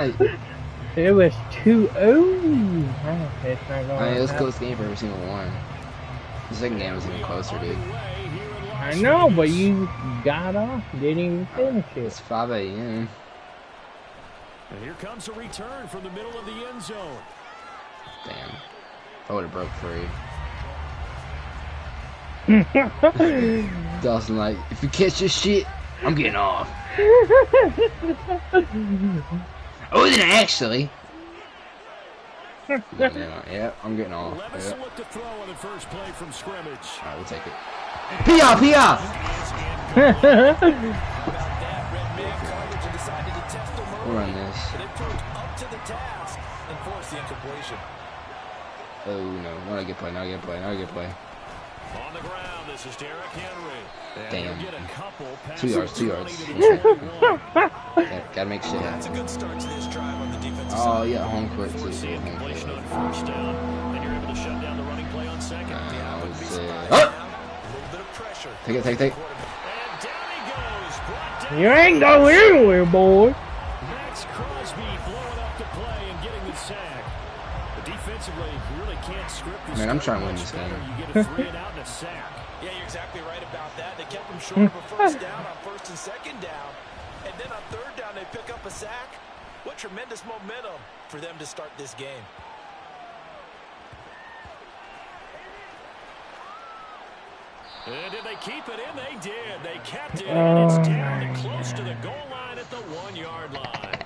It was 2-0. It's not going it was a close game for every single one. The second game was even closer, dude. I know, but you got off, didn't even finish it. It's 5 a.m. And here comes a return from the middle of the end zone. Damn. I would have broke free. Dawson like, if you catch this shit, I'm getting off. I wasn't actually. Yeah, I'm getting off. Levis looked to throw on the first play from scrimmage. Alright, we'll take it. P.I. P.I. We'll run this. Oh no, not a good play, not a good play, not a good play. On the ground, this is Derrick Henry. Damn. 2 yards, 2 yards. Gotta make shit happen. That's a good start to this drive on the defensive side. Oh yeah, home court too. Completion on first down, and you're able to shut down the running play on second. Take it, take it. And down he goes. Brought down. You ain't going anywhere, boy. Max Crosby blowing up the play and getting the sack. But defensively, you really can't script this. Man, I'm trying to win this game. You get a 3 and out and a sack. Yeah, you're exactly right about that. They kept them short of a first down on first and second down. And then on third down, they pick up a sack. What tremendous momentum for them to start this game. And did they keep it in? They did. They kept it. And it's down and close to the goal line at the 1-yard line.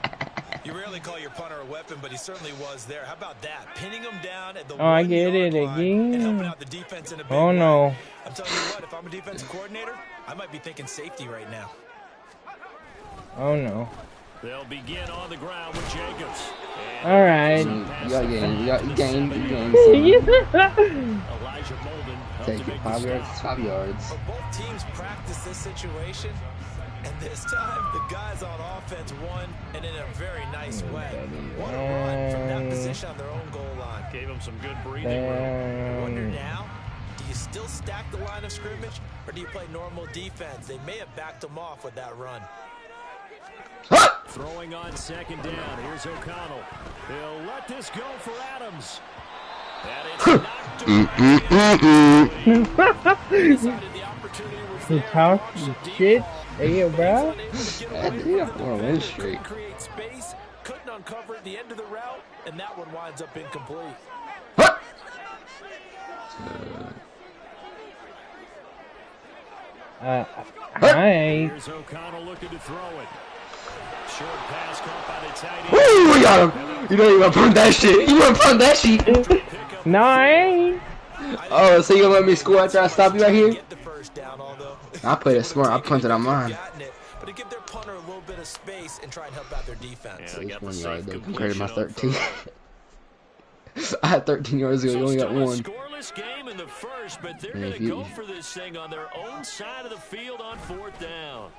You rarely call your punter a weapon, but he certainly was there. How about that? Pinning him down at the I get it again. and helping out the defense in a big Oh way. no. I'm telling you what, if I'm a defensive coordinator, I might be thinking safety right now. Oh no. They'll begin on the ground with Jacobs. All right. You got game, you got game. Elijah Molden Take it, 5 yards, 5 yards. But both teams practice this situation, and this time the guys on offense won, and in a very nice way. What a run from that position on their own goal line. Gave him some good breathing room. I wonder now, do you still stack the line of scrimmage, or do you play normal defense? They may have backed them off with that run. Throwing on second down. Here's O'Connell. He'll let this go for Adams. And it's knocked You talk shit, hey, bro. Yeah, we're on a win streak. Create space, couldn't uncover the end of the route, and that one winds up incomplete. Hi. Here's O'Connell looking to throw it. Short pass caught by the tight end. Woo, we got him. You know you want to punt that shit. You want to punt that shit. No, I ain't. Oh, so you gonna let me score after I stop you right here? Get the first down, although I played it smart. I punted on mine. But to give their punter a little bit of space and try and help out their defense. Yeah, It's got the 1 safe yard though, compared to my completion 13. I had 13 yards ago. You only got Still a 1. scoreless game in the first, but they're Man, going if to you- go for this thing on their own side of the field on fourth down.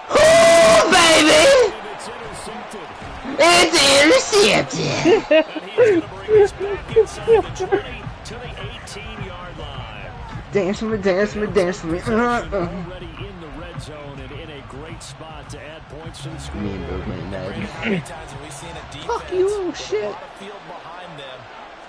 Oh, baby! And it's intercepted. It's intercepted. And he's going to bring us back inside the 20 to the 18-yard line. Dance with me, dance with me, dance with me. Already in the red zone and in a great spot to add points to the score. Me and Bill playing How Madden. many times have we seen a defense Fuck you, little shit. on the field behind them,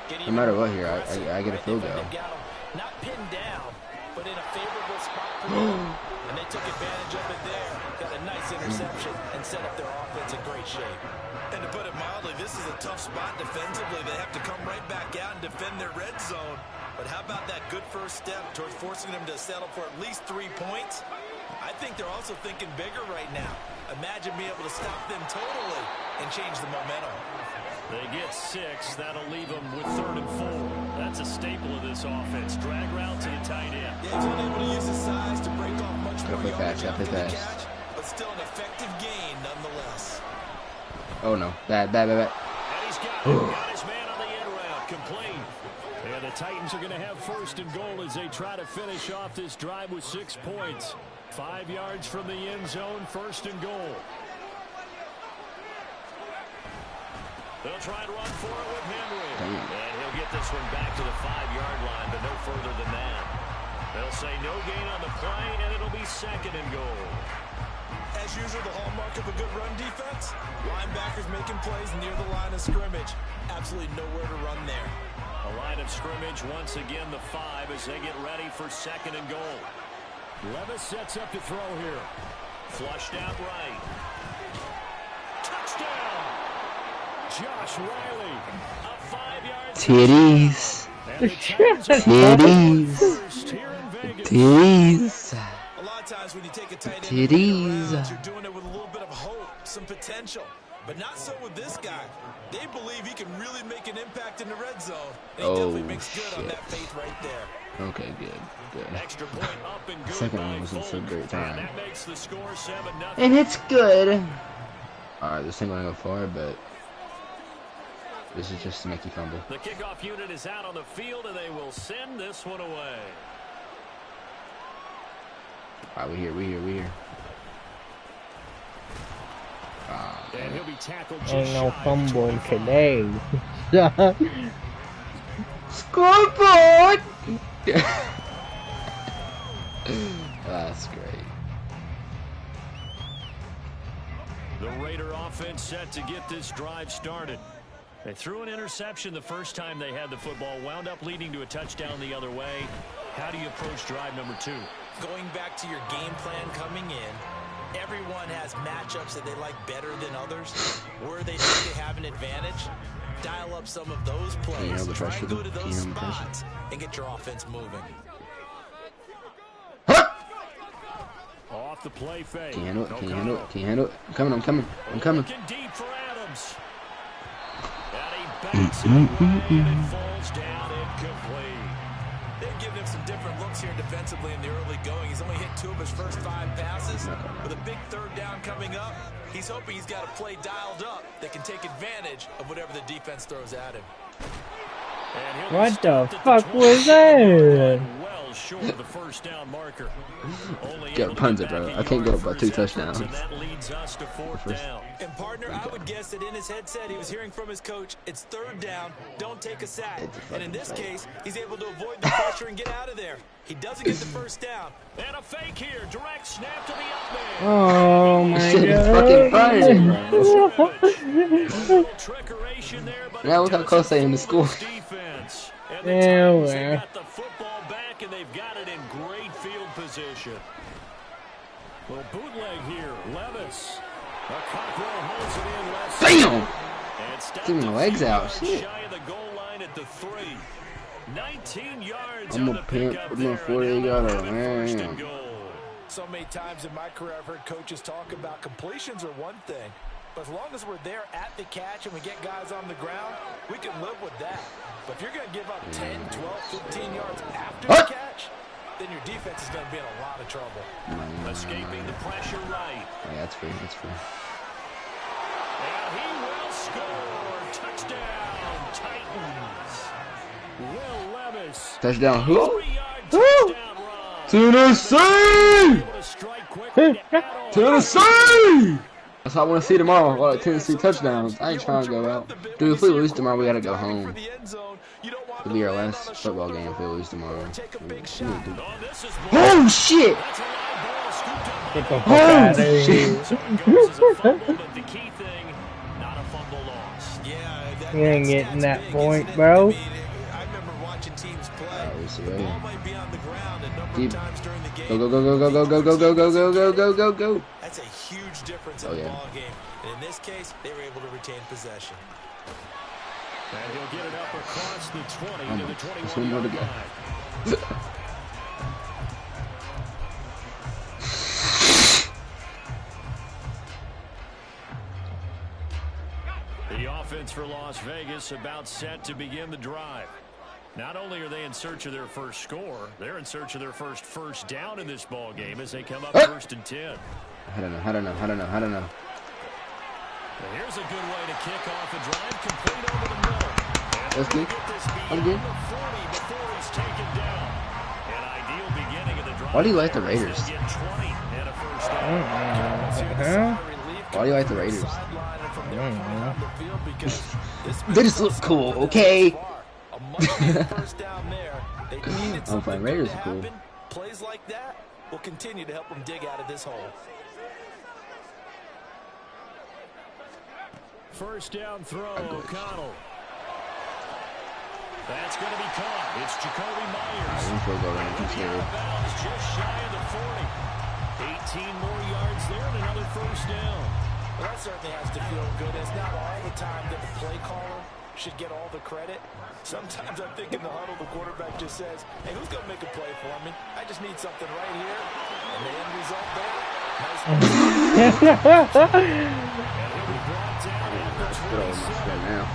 get No matter what even here, I get a field goal. They've got 'em not pinned down, but in a favorable spot for them. And they took advantage of it there. Got a nice interception and set up their offense in great shape. And to put it mildly, this is a tough spot defensively. They have to come right back out and defend their red zone. But how about that good first step towards forcing them to settle for at least 3 points? I think they're also thinking bigger right now. Imagine being able to stop them totally and change the momentum. They get 6. That'll leave them with 3rd and 4. That's a staple of this offense. Drag route to the tight end. Yeah, he's unable to use his size to break off much more play yardage fast, after the play fast. catch, but still an effective gain nonetheless. Oh no, bad, bad, bad, bad. And he's got him. Got his man on the end route. Complete. And the Titans are going to have 1st and goal as they try to finish off this drive with 6 points. 5 yards from the end zone. 1st and goal. They'll try and run for it with Henry. And he'll get this one back to the 5-yard line, but no further than that. They'll say no gain on the play, and it'll be 2nd and goal. As As usual, the hallmark of a good run defense, linebackers making plays near the line of scrimmage. Absolutely nowhere to run there. A line of scrimmage once again the 5 as they get ready for 2nd and goal. Levis sets up to throw here. Flushed out right. Touchdown! Josh Riley. A 5-yard Titties. Titties. Titties. A lot of times when you take a tight end, Titties. you're doing it with a little bit of hope, some potential. But not so with this guy. They believe he can really make an impact in the red zone. And he definitely makes good on that faith right there. Okay, good. Extra point up and The good second by one wasn't so Folk. great time. And that makes the score 7-0. And it's good. Alright, this thing gonna go far, but this is just to make you fumble. The kickoff unit is out on the field, and they will send this one away. Alright, we here. And he'll be tackled just Ain't no shy of fumble 25. today. Scoreboard! That's great. The Raider offense set to get this drive started. They threw an interception the first time they had the football, wound up leading to a touchdown the other way. How do you approach drive number 2? Going back to your game plan coming in, everyone has matchups that they like better than others. Where they think they have an advantage, dial up some of those plays. Try and go to those spots and get your offense moving. Off the play fake. Can you handle it? I'm coming. Looking deep for Adams. And he backs it away, and it falls down incomplete. They've given him some different looks here defensively in the early going. He's only hit 2 of his first 5 passes. With a big 3rd down coming up, he's hoping he's got a play dialed up that can take advantage of whatever the defense throws at him. What the fuck was that? Well short of the first down marker. Got puns it, bro. I can't go up by 2 touchdowns. And that leads us to 4th down. And partner, I would guess that in his headset he was hearing from his coach, it's 3rd down, don't take a sack. And in this case, he's able to avoid the pressure and get out of there. He doesn't get the first down. And a fake here, direct snap to the up man. Oh my god. Yeah, look how close they are in the score. Yeah, well. They got the football back and they've got it in great field position. Little bootleg here, Levis. Cockrell holds it in left. Bam! Give me my legs out. Shit. Shy of the goal line at the 3. 19 yards I'm on a the pimp. pickup I'm a there, 40 and now yarder, they're first man. and goal. So many times in my career I've heard coaches talk about completions are one thing, but as long as we're there at the catch and we get guys on the ground, we can live with that. But if you're going to give up 10, 12, 15 yards after the catch, then your defense is going to be in a lot of trouble. Escaping the pressure right. Yeah, that's free. And he will score. Touchdown, Titans. Will Levis. Touchdown. Who? 3-yard touchdown run. Tennessee! Able to strike quickly to add on. Tennessee! That's what I want to see tomorrow. A lot of Tennessee touchdowns. I ain't trying to go out. Dude, if we lose tomorrow, we gotta go home. It'll be our last football game if we lose tomorrow. Oh shit! That's a live ball scooped up. Get the fuck out of here. So it goes as a fumble, but the key thing, not a fumble loss. Yeah, You ain't getting that point, bro. I remember watching teams play. We see The right ball here. might be on the ground a number Deep. of times during the game. Go. That's a huge difference in Oh, the yeah. ball game. And in this case, they were able to retain possession. And he'll get it up across the 20 to the There's one more to 21-yard go. line. The offense for Las Vegas about set to begin the drive. Not only are they in search of their first score, they're in search of their first down in this ball game as they come up 1st and 10. I don't know. And here's a good way to kick off a drive, complete over the middle. And That's they're good. gonna get this I'm beyond good. the 40 before he's taken down. An ideal beginning of the drive. Why do you like the there as Raiders? they get 20 and a first down. Huh? Why do you like the Raiders? They They just look cool, okay? I'm playing Raiders are cool. Plays like that will continue to help them dig out of this hole. First down throw, O'Connell. That's going to be caught. It's Jacoby Myers. Just shy of the 40. 18 more yards there and another first down. Well, that certainly has to feel good. It's not all the time that the play caller should get all the credit. Sometimes I think in the huddle, the quarterback just says, hey, who's going to make a play for me? I just need something right here. And the end result there, nice. And he'll be brought down at the 27.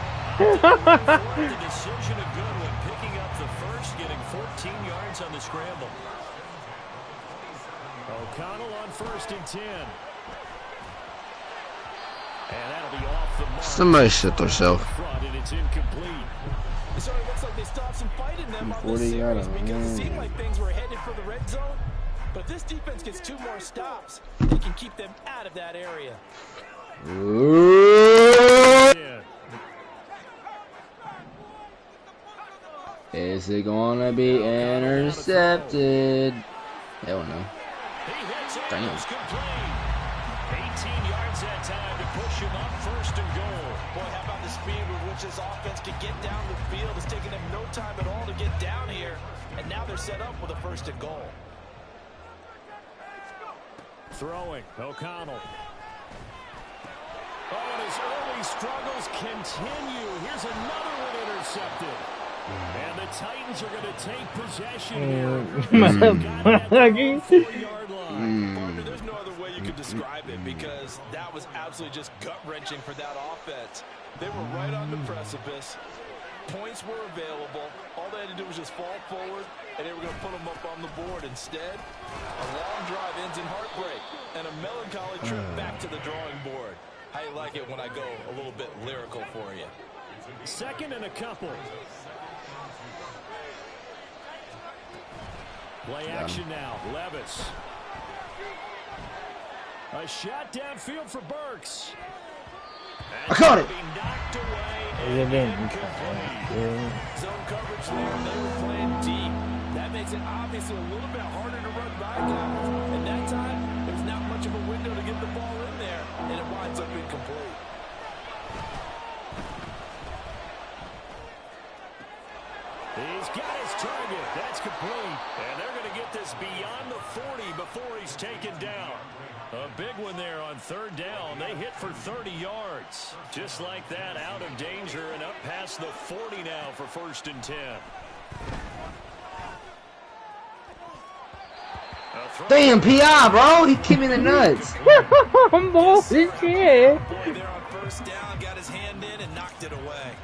The decision of Goodwin picking up the first, getting 14 yards on the scramble. O'Connell on 1st and 10. And that'll be off the mark. Somebody shit themselves. And it's incomplete. It sort of looks like they stopped some fight in them on this series because it seemed like things were headed for the red zone. But if this defense gets 2 more stops, they can keep them out of that area. Is it gonna be intercepted? Hell no. Damn. 18 yards that time to push him up 1st and goal. Boy, how about the speed with which this offense can get down the field? It's taken them no time at all to get down here. And now they're set up with a 1st and goal. Throwing, O'Connell. Oh, and his early struggles continue. Here's another one intercepted. And the Titans are going to take possession here. There's no other way you could describe it because that was absolutely just gut-wrenching for that offense. They were right on the precipice. Points were available. All they had to do was just fall forward, and they were going to put them up on the board. Instead, a long drive ends in heartbreak and a melancholy trip back to the drawing board. How you like it when I go a little bit lyrical for you? 2nd and a couple. Play action now. Levis. A shot downfield for Burks. I caught it. Knocked away. Zone coverage there. They were playing deep. That makes it obviously a little bit harder to run by guys. And that time, there's not much of a window to get the ball in there, and it winds up incomplete. He's got his target. That's complete. And they're going to get this beyond the 40 before he's taken down. A big one there on 3rd down. They hit for 30 yards. Just like that, out of danger and up past the 40 now for 1st and 10. Damn, P.I., bro. He kicked me in the nuts. Bullshit. Boy, there on 1st down, got his hand in and knocked it away.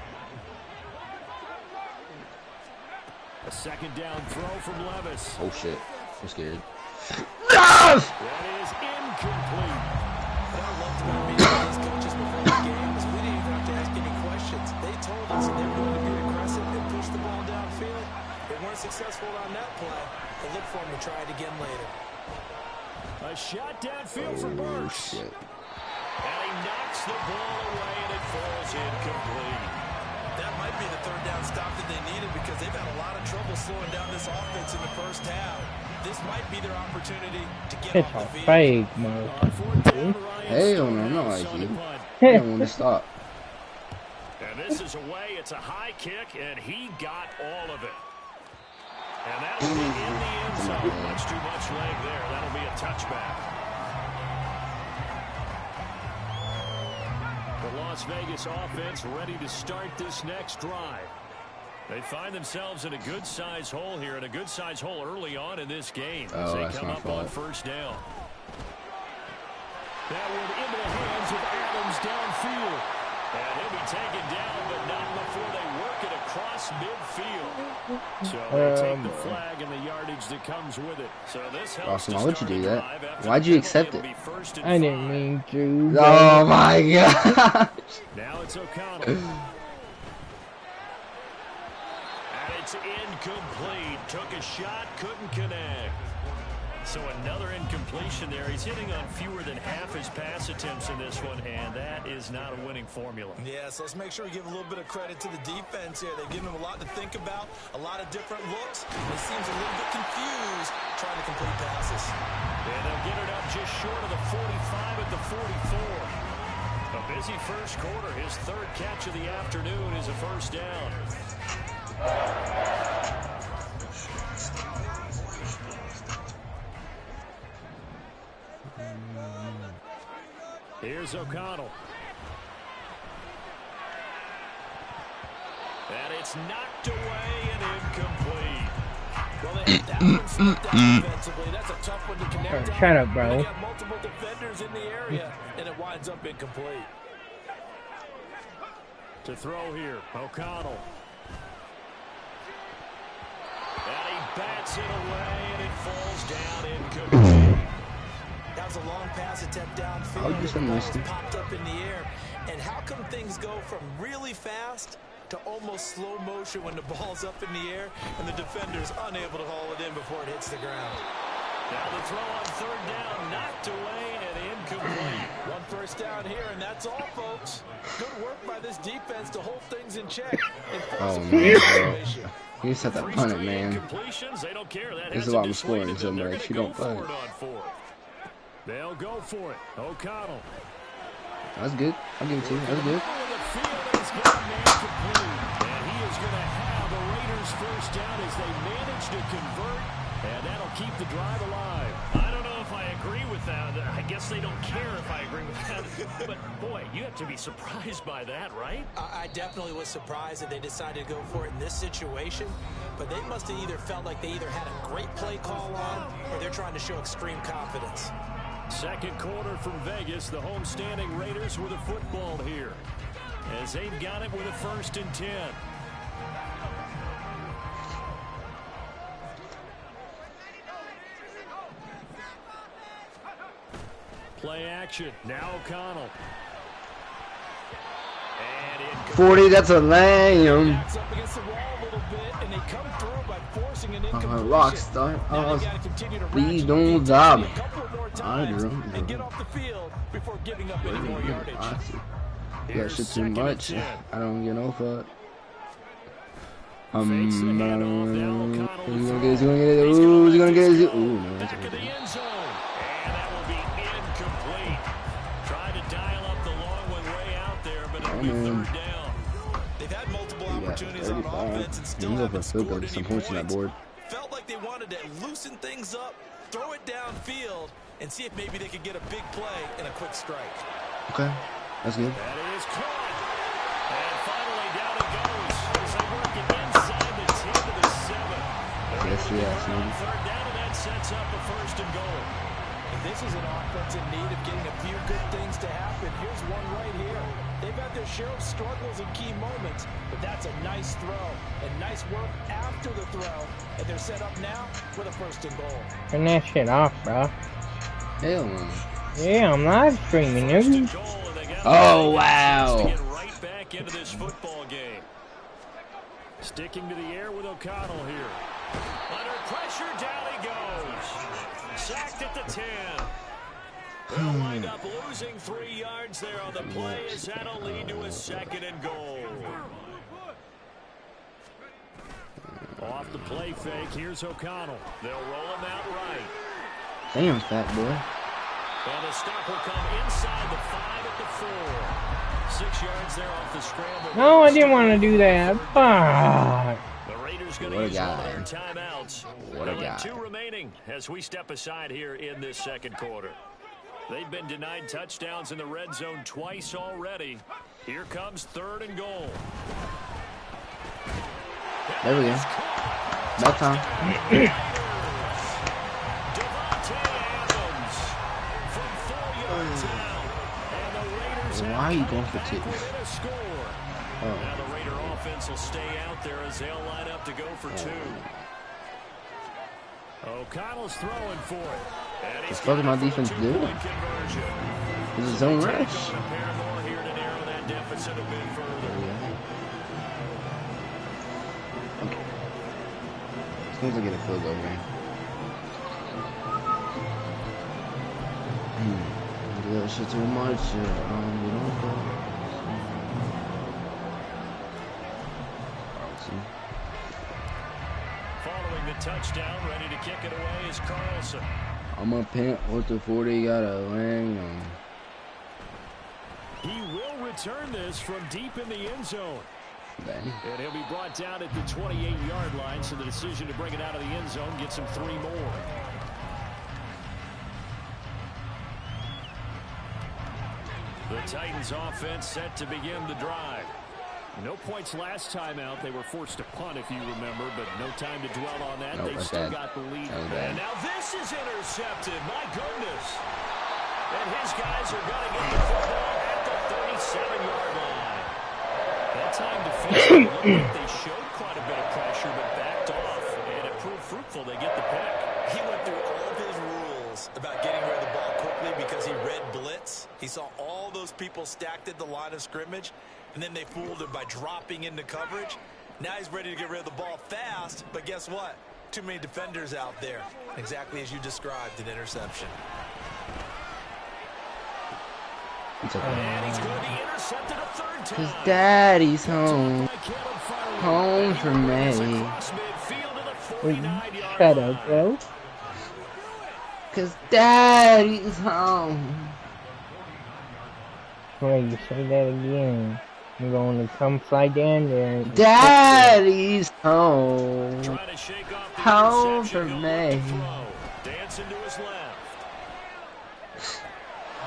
A 2nd down throw from Levis. Oh, shit. I'm scared. That is incomplete. What I loved about meeting these coaches before the game is we didn't even have to ask any questions. They told us they were going to be aggressive and push the ball downfield. They weren't successful on that play. They look for them to try it again later. A shot downfield for Burks. Shit. And he knocks the ball away and it falls incomplete. That might be the 3rd down stop that they needed because they've had a lot of trouble slowing down this offense in the 1st half. This might be their opportunity to get It's off a the field. fake, motherfucker. Hell no, no, I don't want to stop. And this is away. It's a high kick, and he got all of it. And that will be in the end zone. Much too much leg there. That'll be a touchback. The Las Vegas offense ready to start this next drive. They find themselves in a good-sized hole here, and a good-sized hole early on in this game as they come up on 1st down. That one into the hands of Adams downfield. And he'll be taken down, but not before they work it across midfield. So they take the flag and the yardage that comes with it. So this helps. Austin, why would you do that? Why'd you accept it? I didn't mean to. Oh my god. Now it's O'Connell. And it's incomplete. Took a shot, couldn't connect. So another incompletion there. He's hitting on fewer than half his pass attempts in this one, and that is not a winning formula. Yeah, so let's make sure we give a little bit of credit to the defense here. They've given him a lot to think about, a lot of different looks. He seems a little bit confused trying to complete passes. And they'll get it up just short of the 45 at the 44. A Busy first quarter. His third catch of the afternoon is a first down. Here's O'Connell. And it's knocked away and incomplete. Well, that one slipped out defensively. That's a tough one to connect on. Shut up, bro. They got multiple defenders in the area, and it winds up incomplete. To throw here, O'Connell. And he bats it away, and it falls down incomplete. That was a long pass attempt downfield. I'll just The ball popped up in the air. And how come things go from really fast to almost slow motion when the ball's up in the air and the defender's unable to haul it in before it hits the ground? Now the throw on third down, knocked away and incomplete. One first down here, and that's all, folks. Good work by this defense to hold things in check. Oh, man. You just have to punt it, man. They don't care. That There's a lot of scoring so much. You don't punt. They'll go for it. O'Connell. That's good. I'll give it to you. That's good. And he is going to have the Raiders first down as they manage to convert, and that'll keep the drive alive. I don't know if I agree with that. I guess they don't care if I agree with that. But, boy, you have to be surprised by that, right? I definitely was surprised that they decided to go for it in this situation. But they must have either felt like they either had a great play call on or they're trying to show extreme confidence. Second quarter from Vegas, the home-standing Raiders with a football here, as they've got it with a 1st and 10. Play action. Now O'Connell. And 40, that's a lamb. Up against the wall a little bit, and they come through by forcing an incompletion. Rockstar. Please don't stop me. I drew. And get off the field before giving up any more yardage. Yeah, shit too much. I don't get no fuck. He's gonna get it. Ooh, he's gonna get it. Ooh, no, that's Back in the end zone. And that will be incomplete. Tried to dial up the long one way out there, but it'll be third down. They've had multiple opportunities on offense and still haven't scored any points. Felt like they wanted to loosen things up, throw it downfield, and see if maybe they could get a big play and a quick strike. Okay, that's good. That is caught. And finally down it goes as they work it inside the 10 to the 7. Yes, maybe. Third down, and that sets up a 1st and goal. And this is an offense in need of getting a few good things to happen. Here's one right here. They've had their share of struggles in key moments, but that's a nice throw and nice work after the throw. And they're set up now with a 1st and goal. Turn that shit off, bro. Hell no. Yeah, I'm live streaming, dude. Oh, wow. Get right back into this football game. Sticking to the air with O'Connell here. Under pressure, down he goes. Sacked at the 10. They'll wind up losing 3 yards there on the play as that'll lead to a 2nd and goal. Off the play fake, here's O'Connell. They'll roll him out right. Damn, fat boy. And the stop will come inside the 5 at the 4. 6 yards there off the scramble. No, I didn't want to do that. Fuck. The Raiders going to use one of their timeouts. What a guy. 2 remaining as we step aside here in this 2nd quarter. They've been denied touchdowns in the red zone twice already. Here comes 3rd and goal. There we go. That time. Why are you going for 2? Now the Raider offense will stay out there as they'll line up to go for 2. O'Connell's throwing for it. What the fuck is my defense doing? It's a zone rush. Okay. As soon as I get a field goal, man. Yeah, shit too much. We don't go. Following the touchdown, ready to kick it away is Carlson. I'm a pimp with the 40, got a ring on. He will return this from deep in the end zone. Dang. And he'll be brought down at the 28-yard line, so the decision to bring it out of the end zone gets him 3 more. The Titans offense set to begin the drive. No points last time out. They were forced to punt, if you remember, but no time to dwell on that. Nope, They've still got the lead. And now this is intercepted. My goodness. And his guys are going to get the football at the 37-yard line. That time defensively looked like they showed quite a bit of pressure, but backed off, and it proved fruitful. They get the pick. He went through all of his rules about getting rid of the ball quickly because he read blitz. He saw all those people stacked at the line of scrimmage, and then they fooled him by dropping into coverage. Now he's ready to get rid of the ball fast, but guess what? Too many defenders out there. Exactly as you described, an interception. And he's going to be intercepted a third time. His daddy's home. Home for me. Shut up, bro. Cause daddy's home. Wait, you say that again. I'm going to come fly down there. Daddy's home. Trying to shake off the Home for interception. me. Dancing to his left.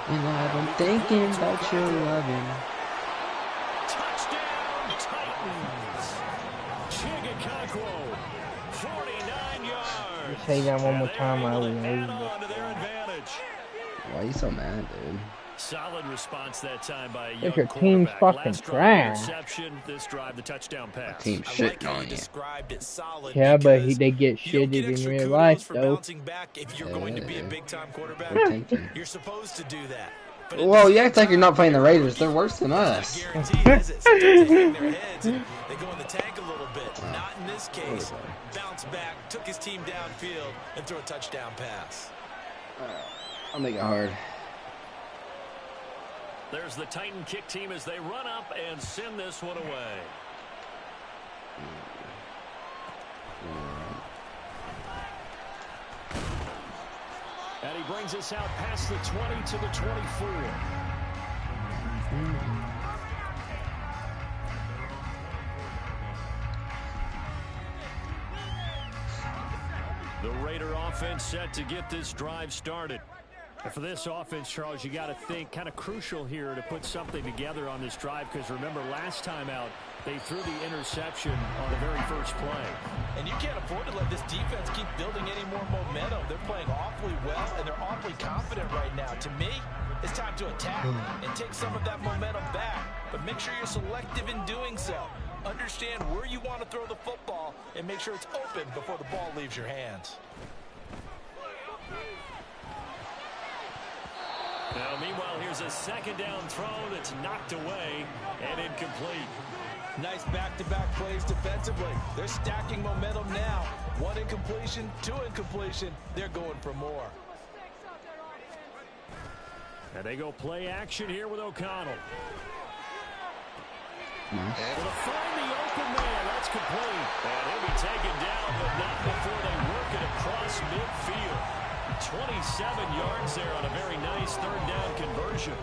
And I've been thinking about your loving. Touchdown, Titans. Chigakakwo, 49 yards. Say that one more time, I will Able to add lose on to their advantage. Why are you so mad, dude? Solid response that time by a young If your team's quarterback. fucking Last drive, trash. interception. This drive, the touchdown pass. Team I like shitting how on you you. described it solid. Yeah, but because they get you don't shitted get in extra real kudos life, for though. bouncing back if you're going to be a big-time quarterback. We're tanking. You're supposed to do that. But at Well, the you same act like you're time, not playing the Raiders. They're worse than us. It's not guaranteed, is it? Sometimes they hang their heads and they go in the tank a little bit. Not in this case. Bounce back, took his team downfield, and threw a touchdown pass. I'll make it hard. There's the Titan kick team as they run up and send this one away. And he brings us out past the 20 to the 24. The Raider offense set to get this drive started. And for this offense, Charles, you got to think kind of crucial here to put something together on this drive, because remember last time out they threw the interception on the very first play. And you can't afford to let this defense keep building any more momentum. They're playing awfully well, and they're awfully confident right now. To me, it's time to attack and take some of that momentum back. But make sure you're selective in doing so. Understand where you want to throw the football and make sure it's open before the ball leaves your hands. Now, meanwhile, here's a second down throw that's knocked away and incomplete. Nice back-to-back plays defensively. They're stacking momentum now. One incompletion, two incompletion. They're going for more. And they go play action here with O'Connell. Nice. Able to find the open man. That's complete. And he'll be taken down, but not before they work it across midfield. 27 yards there on a very nice third down conversion.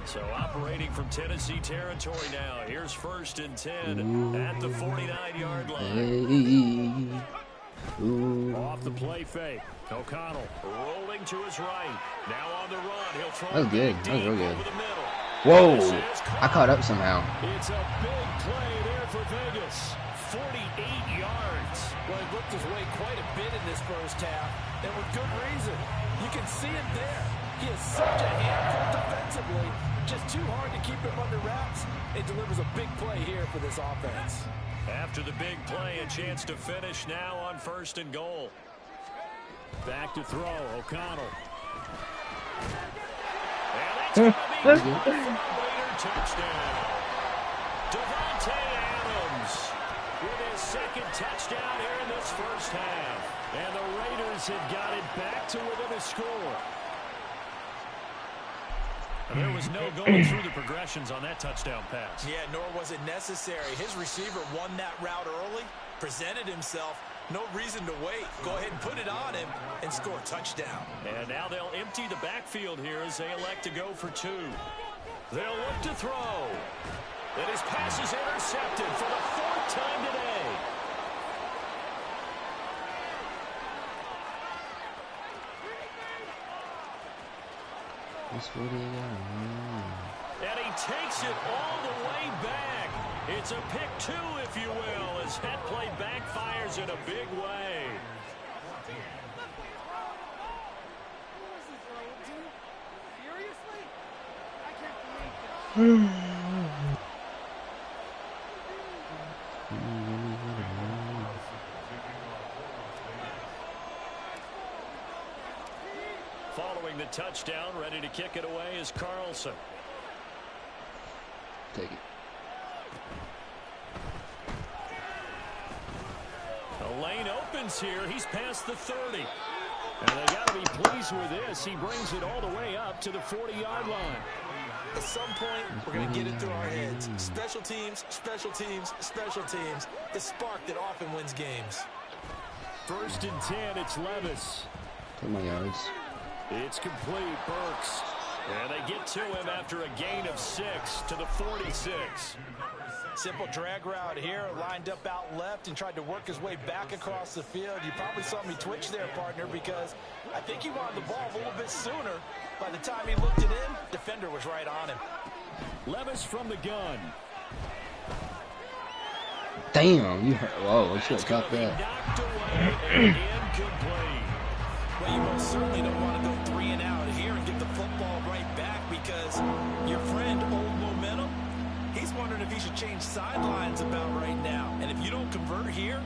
So operating from Tennessee territory now. Here's 1st and 10 at the 49-yard line. Hey. Ooh. Off the play fake. O'Connell rolling to his right. Now on the run. He'll throw That was good. it That was real deep good. over the middle. Whoa. This is I caught up somehow. It's a big play there for Vegas. 48 yards. Well, he looked his way quite a bit in this first half, and with good reason. You can see it there. He is such a handful defensively. Just too hard to keep him under wraps. It delivers a big play here for this offense. After the big play, a chance to finish now on 1st and goal. Back to throw, O'Connell. And that's going to be a Raider touchdown. Devontae Adams with his second touchdown here in this first half. And the Raiders have got it back to within a score. And there was no going through the progressions on that touchdown pass. Yeah, nor was it necessary. His receiver won that route early, presented himself, No reason to wait. Go ahead and put it on him and score a touchdown. And now they'll empty the backfield here as they elect to go for 2. They'll look to throw. And his pass is intercepted for the 4th time today. And he takes it all the way back. It's a pick 2, if you will, as that play backfires in a big way. Following the touchdown, ready to kick it away is Carlson. Take it. The lane opens here. He's past the 30. And they got to be pleased with this. He brings it all the way up to the 40-yard line. At some point, we're going to get it through our heads. Special teams, special teams, special teams. The spark that often wins games. 1st and 10, it's Levis. 10 yards. It's complete, Burks. And they get to him after a gain of 6 to the 46. Simple drag route here, lined up out left and tried to work his way back across the field. You probably saw me twitch there, partner, because I think he wanted the ball a little bit sooner. By the time he looked it in, defender was right on him. Levis from the gun. Damn, you heard. Whoa, I should have caught that. Knocked away and incomplete. Well, you most certainly don't want to go 3 and out here and get the football right back, because your friend, Old Momentum, he's wondering if he should change sidelines about right now. And if you don't convert here,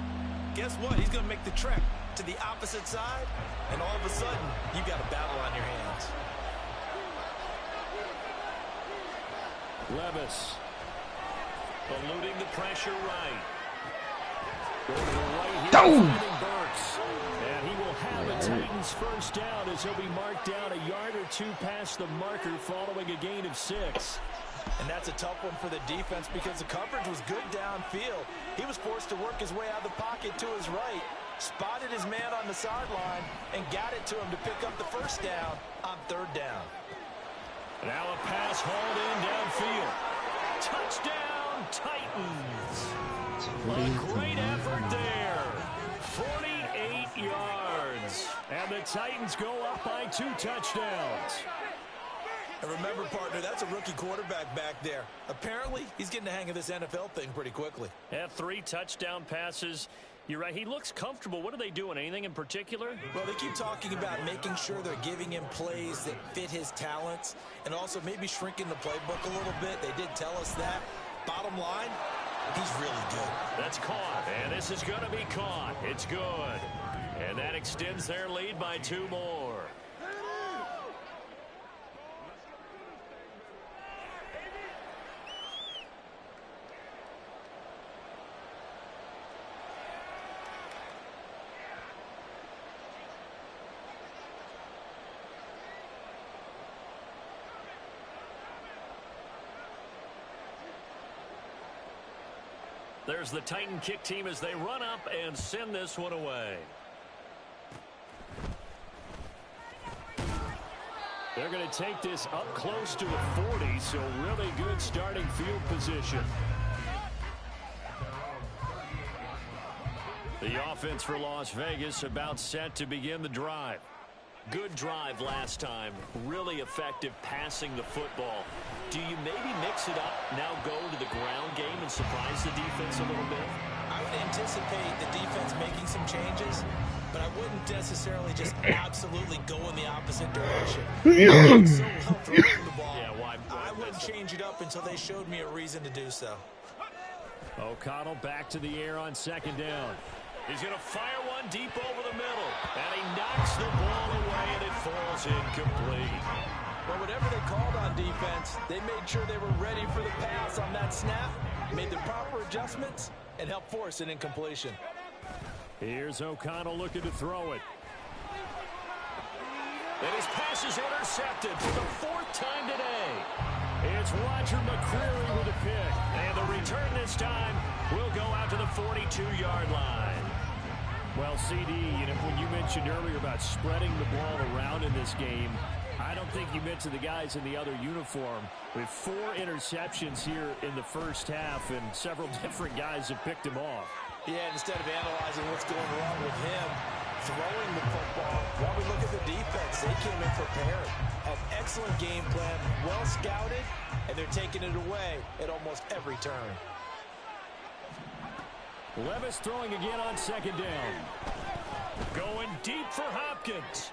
guess what? He's going to make the trek to the opposite side, and all of a sudden, you've got a battle on your hands. Levis eluding the pressure right. Going to the right here, finding Burks. And he will have the Titans first down as he'll be marked down a yard or 2 past the marker following a gain of 6. And that's a tough one for the defense because the coverage was good downfield. He was forced to work his way out of the pocket to his right, spotted his man on the sideline, and got it to him to pick up the first down on 3rd down. Now a pass hauled in downfield. Touchdown, Titans. A great effort there. 48 yards. And the Titans go up by 2 touchdowns. And remember, partner, that's a rookie quarterback back there. Apparently, he's getting the hang of this NFL thing pretty quickly. Yeah, 3 touchdown passes. You're right. He looks comfortable. What are they doing? Anything in particular? Well, they keep talking about making sure they're giving him plays that fit his talents and also maybe shrinking the playbook a little bit. They did tell us that. Bottom line, he's really good. That's caught, and this is going to be caught. It's good. And that extends their lead by 2 more. There's the Titan kick team as they run up and send this one away. They're going to take this up close to the 40, so really good starting field position. The offense for Las Vegas about set to begin the drive. Good drive last time. Really effective passing the football. Do you maybe mix it up, now go to the ground game and surprise the defense a little bit? I would anticipate the defense making some changes, but I wouldn't necessarily just absolutely go in the opposite direction. So throwing the ball. Yeah, why I wouldn't change it up until they showed me a reason to do so. O'Connell back to the air on 2nd down. He's going to fire one deep over the middle. And he knocks the ball away, and it falls incomplete. But whatever they called on defense, they made sure they were ready for the pass on that snap, made the proper adjustments, and helped force an incompletion. Here's O'Connell looking to throw it. And his pass is intercepted for the 4th time today. It's Roger McCreary with a pick. And the return this time will go out to the 42-yard line. Well, CD, when you mentioned earlier about spreading the ball around in this game, I don't think you mentioned the guys in the other uniform. With 4 interceptions here in the first half, and several different guys have picked him off. Yeah, instead of analyzing what's going wrong with him, throwing the football, while we look at the defense, they came in prepared. An excellent game plan, well scouted, and they're taking it away at almost every turn. Levis throwing again on second down. Going deep for Hopkins.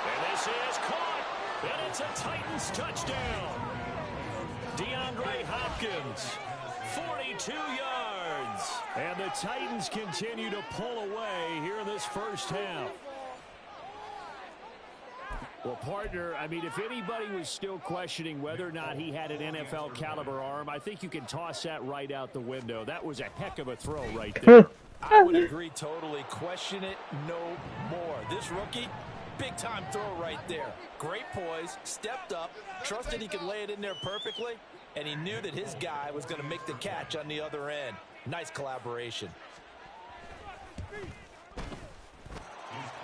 And this is caught. And it's a Titans touchdown. DeAndre Hopkins, 42 yards. And the Titans continue to pull away here in this first half. Well, partner, if anybody was still questioning whether or not he had an NFL caliber arm, I think you can toss that right out the window. That was a heck of a throw right there. I would agree totally. Question it no more. This rookie, big time throw right there. Great poise, stepped up, trusted he could lay it in there perfectly, and he knew that his guy was going to make the catch on the other end. Nice collaboration.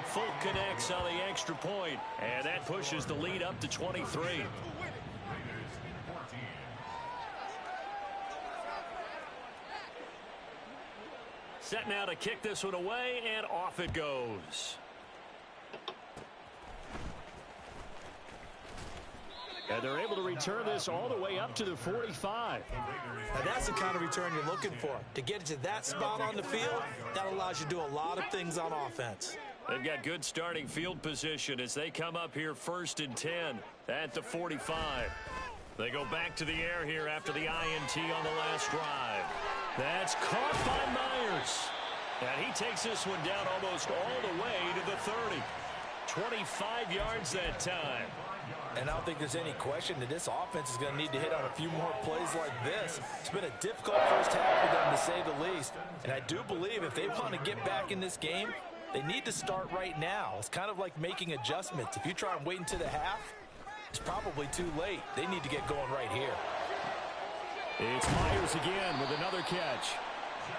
Fulk connects on the extra point, and that pushes the lead up to 23. Set now to kick this one away, and off it goes. And they're able to return this all the way up to the 45. Now that's the kind of return you're looking for. To get to that spot on the field, that allows you to do a lot of things on offense. They've got good starting field position as they come up here 1st and 10 at the 45. They go back to the air here after the INT on the last drive. That's caught by Myers. And he takes this one down almost all the way to the 30. 25 yards that time. And I don't think there's any question that this offense is going to need to hit on a few more plays like this. It's been a difficult first half for them, to say the least. And I do believe if they want to get back in this game, they need to start right now. It's kind of like making adjustments. If you try and wait until the half, it's probably too late. They need to get going right here. It's Myers again with another catch.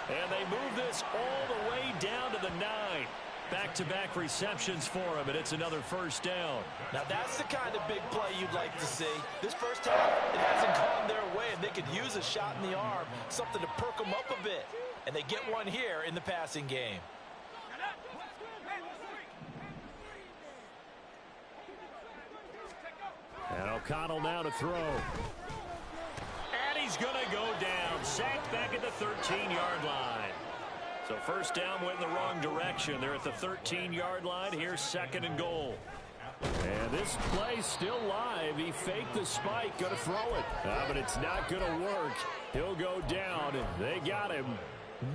And they move this all the way down to the 9. Back-to-back receptions for him, and it's another first down. Now that's the kind of big play you'd like to see. This first half, it hasn't gone their way, and they could use a shot in the arm, something to perk them up a bit. And they get one here in the passing game. And O'Connell now to throw. And he's going to go down. Sacked back at the 13-yard line. So first down went in the wrong direction. They're at the 13-yard line. Here's 2nd and goal. And this play still live. He faked the spike. Going to throw it. But it's not going to work. He'll go down. They got him.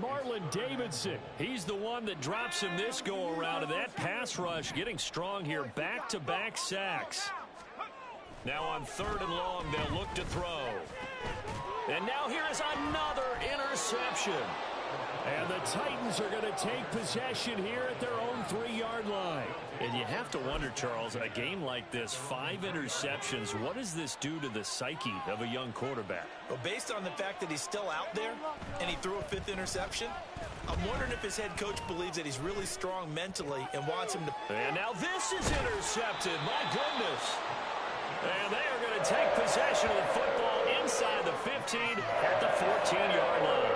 Marlon Davidson. He's the one that drops him this go-around. And that pass rush getting strong here. Back-to-back sacks. Now on 3rd and long, they'll look to throw. And now here is another interception. And the Titans are going to take possession here at their own 3-yard line. And you have to wonder, Charles, a game like this, 5 interceptions, what does this do to the psyche of a young quarterback? Well, based on the fact that he's still out there and he threw a 5th interception, I'm wondering if his head coach believes that he's really strong mentally and wants him to... And now this is intercepted. My goodness. And they are going to take possession of the football inside the 15 at the 14-yard line.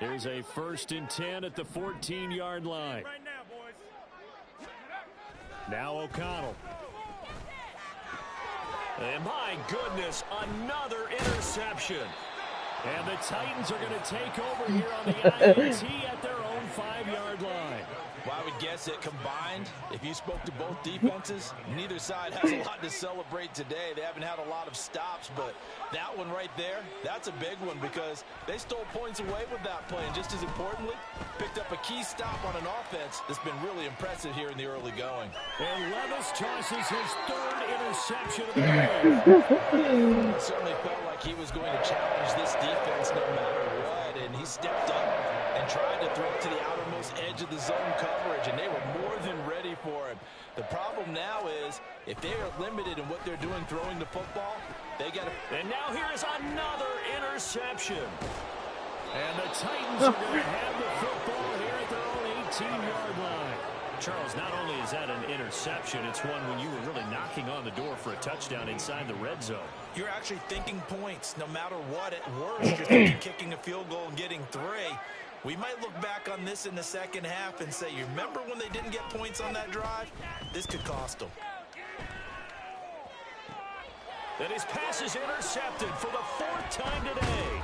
Here's a 1st and 10 at the 14-yard line. Now O'Connell. And my goodness, another interception. And the Titans are going to take over here on the INT at their own 5-yard line. Well, I would guess that combined, if you spoke to both defenses, neither side has a lot to celebrate today. They haven't had a lot of stops, but that one right there, that's a big one because they stole points away with that play. And just as importantly, picked up a key stop on an offense that's been really impressive here in the early going. And Levis tosses his 3rd interception of the game. It certainly felt like he was going to challenge this defense no matter what, and he stepped up and tried to throw it to the outermost edge of the zone coverage, and they were more than ready for him. The problem now is if they are limited in what they're doing throwing the football, they got to... And now here's another interception. And the Titans are going to have the football here at their own 18-yard line. Charles, not only is that an interception, it's one when you were really knocking on the door for a touchdown inside the red zone. You're actually thinking points no matter what. At worst, you're thinking kicking a field goal and getting 3. We might look back on this in the second half and say, you remember when they didn't get points on that drive? This could cost them. And his pass is intercepted for the 4th time today.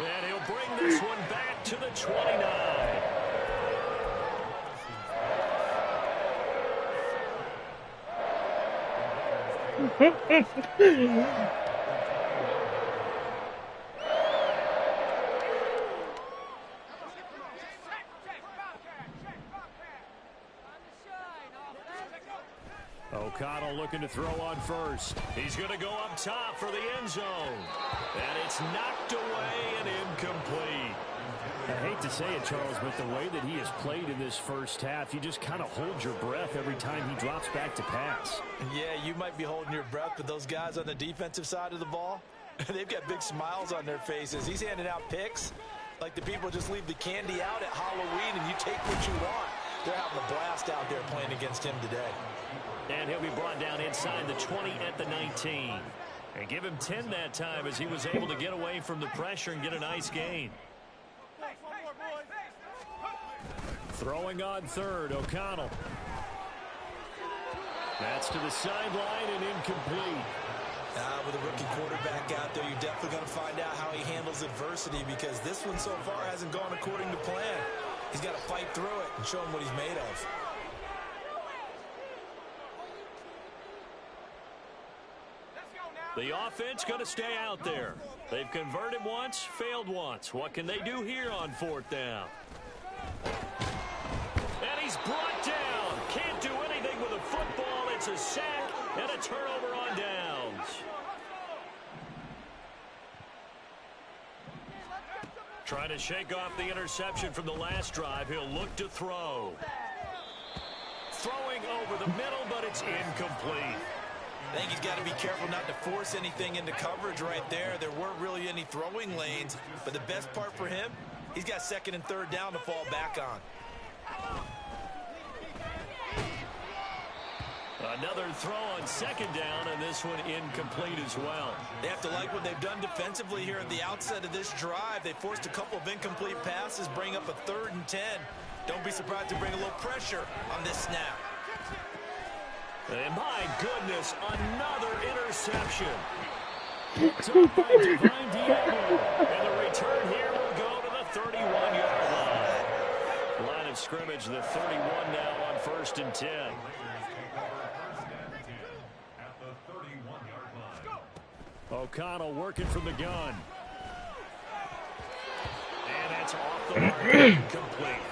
And he'll bring this one back to the 29. O'Connell looking to throw on first. He's going to go up top for the end zone. And it's knocked away and incomplete. I hate to say it, Charles, but the way that he has played in this first half, you just kind of hold your breath every time he drops back to pass. Yeah, you might be holding your breath, but those guys on the defensive side of the ball, they've got big smiles on their faces. He's handing out picks like the people just leave the candy out at Halloween and you take what you want. They're having a blast out there playing against him today. And he'll be brought down inside the 20 at the 19. And give him 10 that time as he was able to get away from the pressure and get a nice gain. Throwing on third, O'Connell. That's to the sideline and incomplete. With a rookie quarterback out there, you're definitely going to find out how he handles adversity because this one so far hasn't gone according to plan. He's got to fight through it and show him what he's made of. The offense going to stay out there. They've converted once, failed once. What can they do here on 4th down? And he's brought down. Can't do anything with a football. It's a sack and a turnover on downs. Trying to shake off the interception from the last drive. He'll look to throw. Throwing over the middle, but it's incomplete. I think he's got to be careful not to force anything into coverage right there. There weren't really any throwing lanes, but the best part for him, he's got 2nd and 3rd down to fall back on. Another throw on 2nd down, and this one incomplete as well. They have to like what they've done defensively here at the outset of this drive. They forced a couple of incomplete passes, bring up a 3rd and 10. Don't be surprised to bring a little pressure on this snap. And my goodness, another interception. Top by Divine Diablo. And the return here will go to the 31-yard line. Line of scrimmage, the 31 now on 1st and 10. O'Connell working from the gun. And that's off the mark. Complete.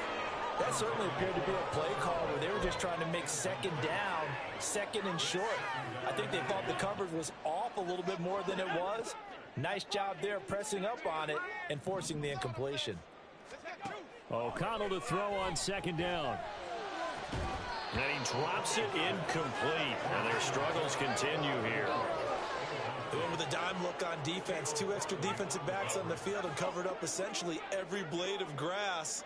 That certainly appeared to be a play call where they were just trying to make 2nd down, 2nd and short. I think they thought the coverage was off a little bit more than it was. Nice job there pressing up on it and forcing the incompletion. O'Connell to throw on 2nd down. And he drops it incomplete. And their struggles continue here. Going with a dime look on defense. 2 extra defensive backs on the field and covered up essentially every blade of grass.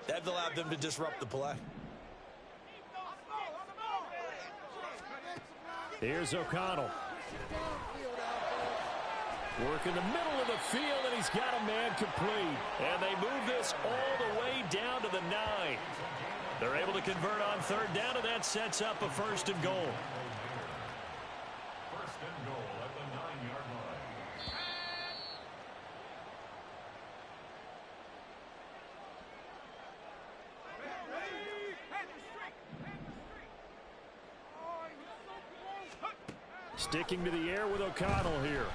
That allowed them to disrupt the play. Here's O'Connell. Work in the middle of the field, and he's got a man complete. And they move this all the way down to the 9. They're able to convert on 3rd down, and that sets up a 1st and goal. 1st and goal at the 9-yard line. Sticking to the air with O'Connell here.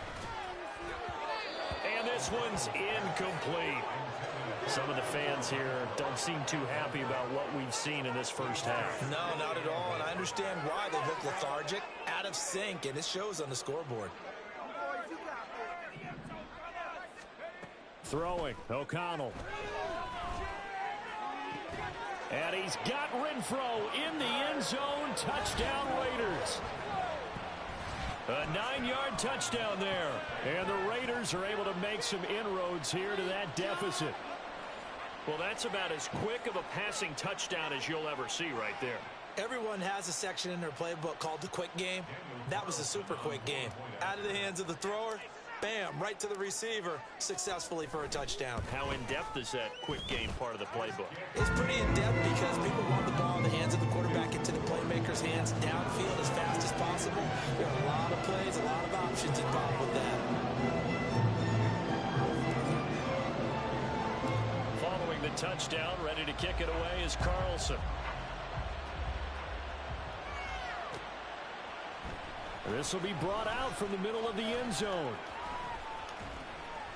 And this one's incomplete. Some of the fans here don't seem too happy about what we've seen in this first half. No, not at all, and I understand why they look lethargic, out of sync, and it shows on the scoreboard. Throwing, O'Connell. And he's got Renfrow in the end zone. Touchdown, Raiders. A 9-yard touchdown there. And the Raiders are able to make some inroads here to that deficit. Well, that's about as quick of a passing touchdown as you'll ever see right there. Everyone has a section in their playbook called the quick game. That was a super quick game. Out of the hands of the thrower, bam, right to the receiver, successfully for a touchdown. How in-depth is that quick game part of the playbook? It's pretty in-depth because people want the ball in the hands of the quarterback into the playmaker's hands downfield as fast as possible. There are a lot of plays, a lot of options involved with that. Following the touchdown, ready to kick it away is Carlson. This will be brought out from the middle of the end zone.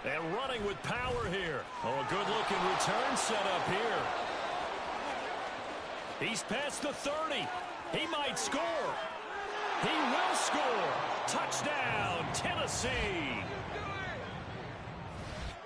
And running with power here. Oh, a good-looking return set up here. He's past the 30. He might score. He will score. Touchdown, Tennessee.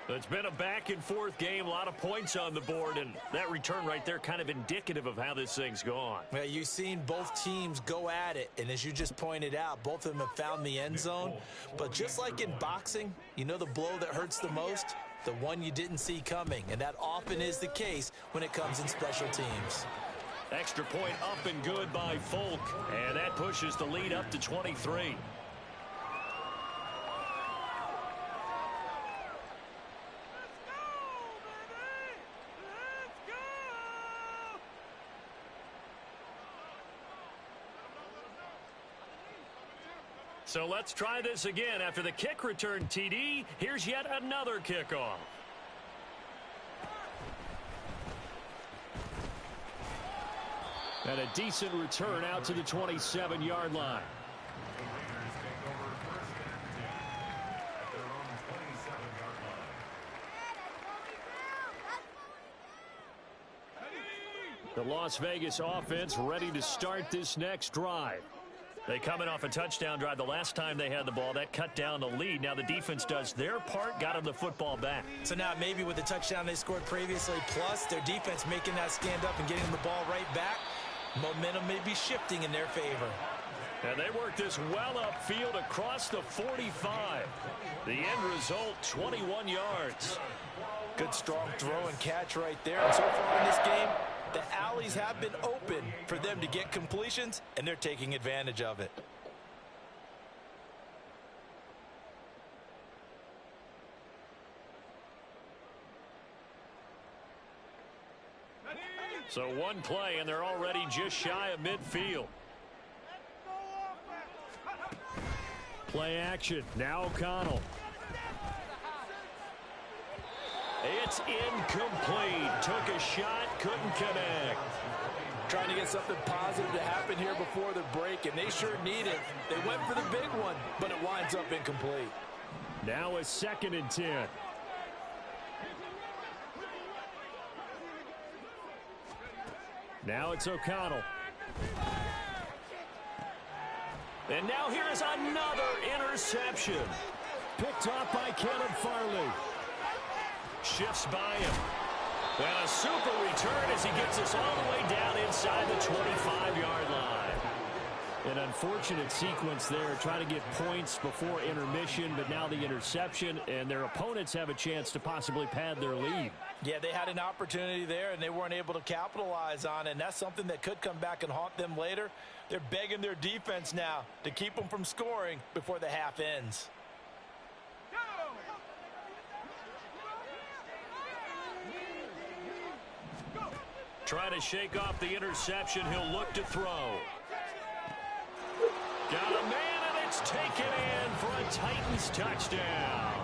It's been a back-and-forth game, a lot of points on the board, and that return right there kind of indicative of how this thing's gone. Well, you've seen both teams go at it, and as you just pointed out, both of them have found the end zone. But just like in boxing, you know the blow that hurts the most? The one you didn't see coming, and that often is the case when it comes in special teams. Extra point up and good by Folk, and that pushes the lead up to 23. So let's try this again. After the kick return, TD, here's yet another kickoff. And a decent return out to the 27-yard line. The Las Vegas offense ready to start this next drive. They come in off a touchdown drive the last time they had the ball. That cut down the lead. Now the defense does their part, got them the football back. So now maybe with the touchdown they scored previously, plus their defense making that stand up and getting the ball right back, momentum may be shifting in their favor. And they work this well upfield across the 45. The end result, 21 yards. Good strong throw and catch right there. And so far in this game, the alleys have been open for them to get completions, and they're taking advantage of it. So one play, and they're already just shy of midfield. Play action. Now O'Connell. It's incomplete. Took a shot, couldn't connect. Trying to get something positive to happen here before the break, and they sure need it. They went for the big one, but it winds up incomplete. Now a 2nd and 10. Now it's O'Connell. And now here is another interception. Picked off by Caleb Farley. Shifts by him. And a super return as he gets us all the way down inside the 25-yard line. An unfortunate sequence there, trying to get points before intermission, but now the interception, and their opponents have a chance to possibly pad their lead. Yeah, they had an opportunity there, and they weren't able to capitalize on it, and that's something that could come back and haunt them later. They're begging their defense now to keep them from scoring before the half ends. Trying to shake off the interception. He'll look to throw. Got a man, and it's taken in for a Titans touchdown.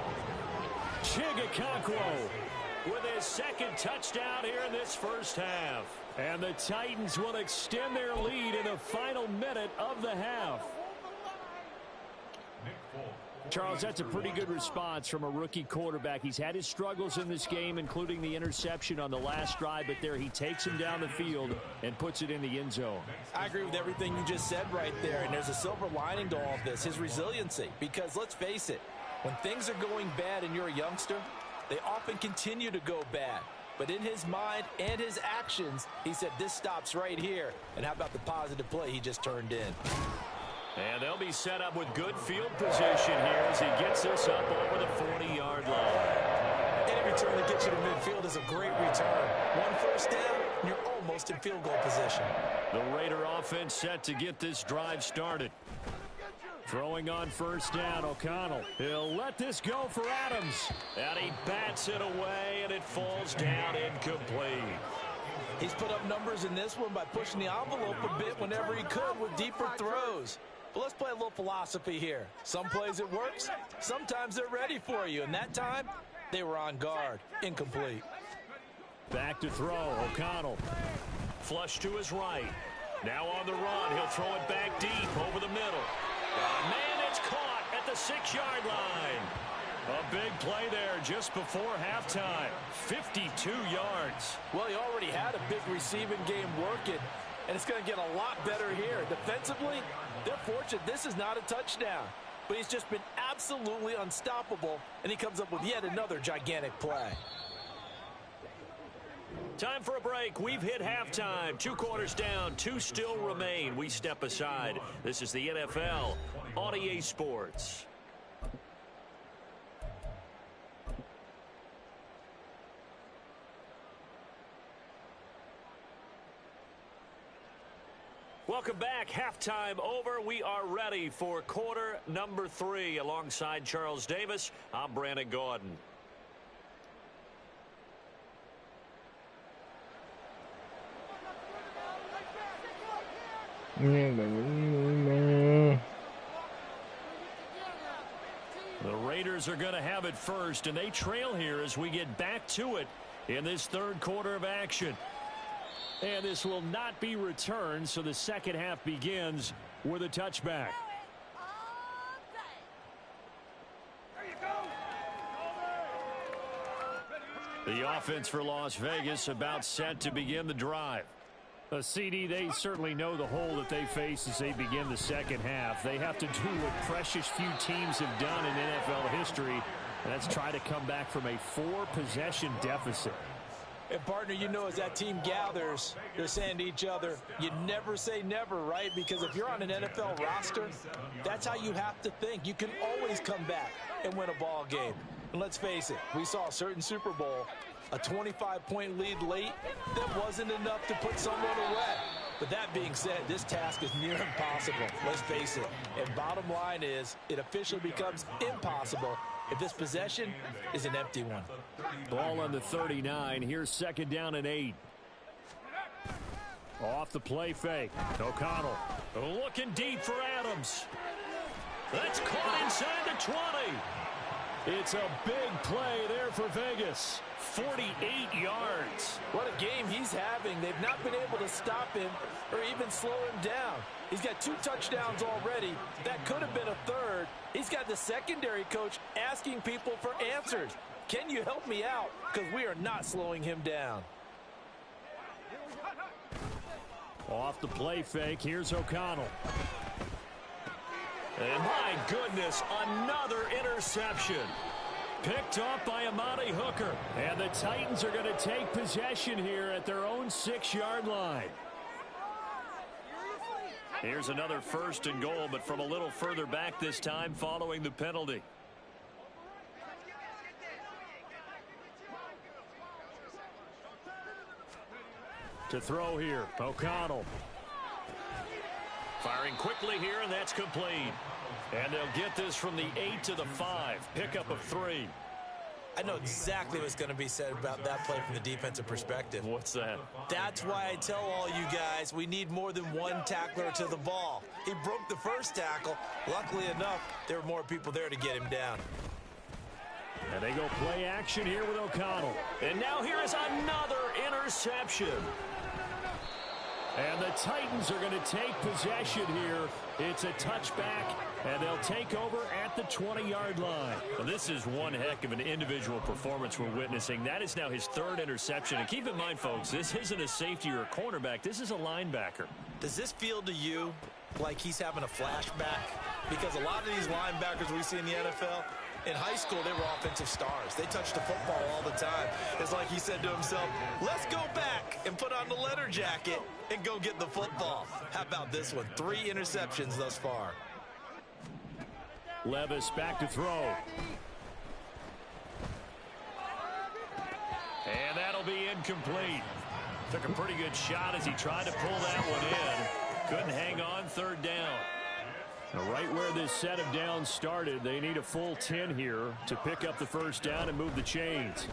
Chigakakwo with his 2nd touchdown here in this first half. And the Titans will extend their lead in the final minute of the half. Charles, that's a pretty good response from a rookie quarterback. He's had his struggles in this game, including the interception on the last drive, but there he takes him down the field and puts it in the end zone. I agree with everything you just said right there, and there's a silver lining to all of this, his resiliency. Because let's face it, when things are going bad and you're a youngster, they often continue to go bad. But in his mind and his actions, he said this stops right here. And how about the positive play he just turned in? And they'll be set up with good field position here as he gets this up over the 40-yard line. Any return that gets you to midfield is a great return. One first down, and you're almost in field goal position. The Raider offense set to get this drive started. Throwing on first down, O'Connell. He'll let this go for Adams. And he bats it away, and it falls down incomplete. He's put up numbers in this one by pushing the envelope a bit whenever he could with deeper throws. But let's play a little philosophy here. Some plays it works, sometimes they're ready for you. And that time, they were on guard. Incomplete. Back to throw, O'Connell. Flush to his right. Now on the run, he'll throw it back deep over the middle. Man, it's caught at the 6-yard line. A big play there just before halftime. 52 yards. Well, he already had a big receiving game working, and it's going to get a lot better here. Defensively, they're fortunate this is not a touchdown. But he's just been absolutely unstoppable, and he comes up with yet another gigantic play. Time for a break. We've hit halftime. 2 quarters down. 2 still remain. We step aside. This is the NFL on EA Sports. Welcome back. Halftime over. We are ready for quarter number 3. Alongside Charles Davis, I'm Brandon Gordon. The Raiders are going to have it first, and they trail here as we get back to it in this third quarter of action. And this will not be returned, so the second half begins with a touchback. The offense for Las Vegas about set to begin the drive. CD, they certainly know the hole that they face as they begin the second half. They have to do what precious few teams have done in NFL history, and that's try to come back from a 4-possession deficit. And, partner, you know as that team gathers, they're saying to each other, you never say never, right? Because if you're on an NFL roster, that's how you have to think. You can always come back and win a ball game. And let's face it, we saw a certain Super Bowl, a 25-point lead late that wasn't enough to put someone away. But that being said, this task is near impossible. Let's face it. And bottom line is, it officially becomes impossible if this possession is an empty one. Ball on the 39. Here's second down and 8. Off the play fake. O'Connell looking deep for Adams. That's caught inside the 20. It's a big play there for Vegas. 48 yards. What a game he's having. They've not been able to stop him or even slow him down. He's got 2 touchdowns already. That could have been a third. He's got the secondary coach asking people for answers. Can you help me out? Because we are not slowing him down. Off the play fake, here's O'Connell. And my goodness, another interception. Picked off by Amani Hooker. And the Titans are going to take possession here at their own 6-yard line. Here's another first and goal, but from a little further back this time following the penalty. To throw here, O'Connell. Firing quickly here, and that's complete. And they'll get this from the 8 to the 5. Pickup of 3. I know exactly what's going to be said about that play from the defensive perspective. What's that? That's why I tell all you guys we need more than one tackler to the ball. He broke the first tackle. Luckily enough, there were more people there to get him down. And they go play action here with O'Connell. And now here is another interception. And the Titans are going to take possession here. It's a touchback, and they'll take over at the 20-yard line. Well, this is one heck of an individual performance we're witnessing. That is now his 3rd interception. And keep in mind, folks, this isn't a safety or a cornerback. This is a linebacker. Does this feel to you like he's having a flashback? Because a lot of these linebackers we see in the NFL, In high school, they were offensive stars. They touched the football all the time. It's like he said to himself, let's go back and put on the leather jacket and go get the football. How about this one? 3 interceptions thus far. Levis back to throw. And that'll be incomplete. Took a pretty good shot as he tried to pull that one in. Couldn't hang on, 3rd down. Now, right where this set of downs started, they need a full 10 here to pick up the 1st down and move the chains.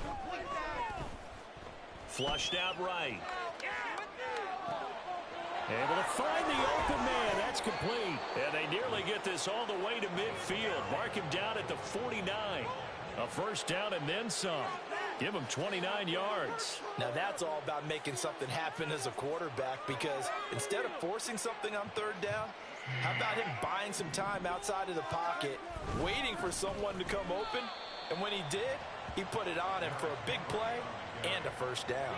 Flushed out right. Able to find the open man. That's complete. And they nearly get this all the way to midfield. Mark him down at the 49. A 1st down and then some. Give him 29 yards. Now that's all about making something happen as a quarterback, because instead of forcing something on 3rd down, how about him buying some time outside of the pocket, waiting for someone to come open, and when he did, he put it on him for a big play and a 1st down.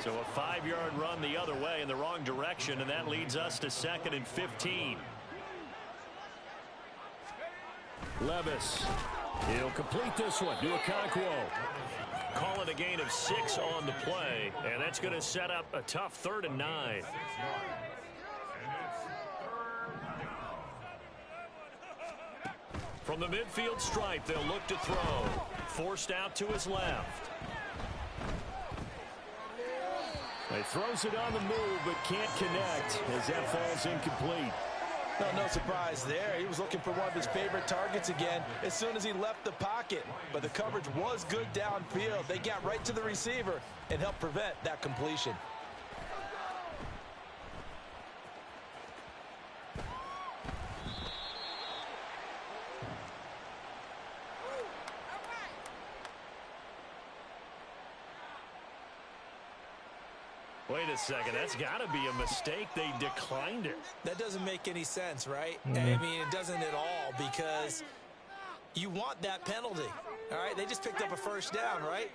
So a 5-yard run the other way in the wrong direction, and that leads us to 2nd and 15. Levis. He'll complete this one to Okonkwo. Call it a gain of 6 on the play, and that's going to set up a tough 3rd and 9. From the midfield stripe, they'll look to throw. Forced out to his left. He throws it on the move, but can't connect as that falls incomplete. No surprise there. He was looking for one of his favorite targets again as soon as he left the pocket. But the coverage was good downfield. They got right to the receiver and helped prevent that completion. Wait a second, that's got to be a mistake. They declined it. That doesn't make any sense, right? I mean, it doesn't at all, because you want that penalty. All right, they just picked up a 1st down, right?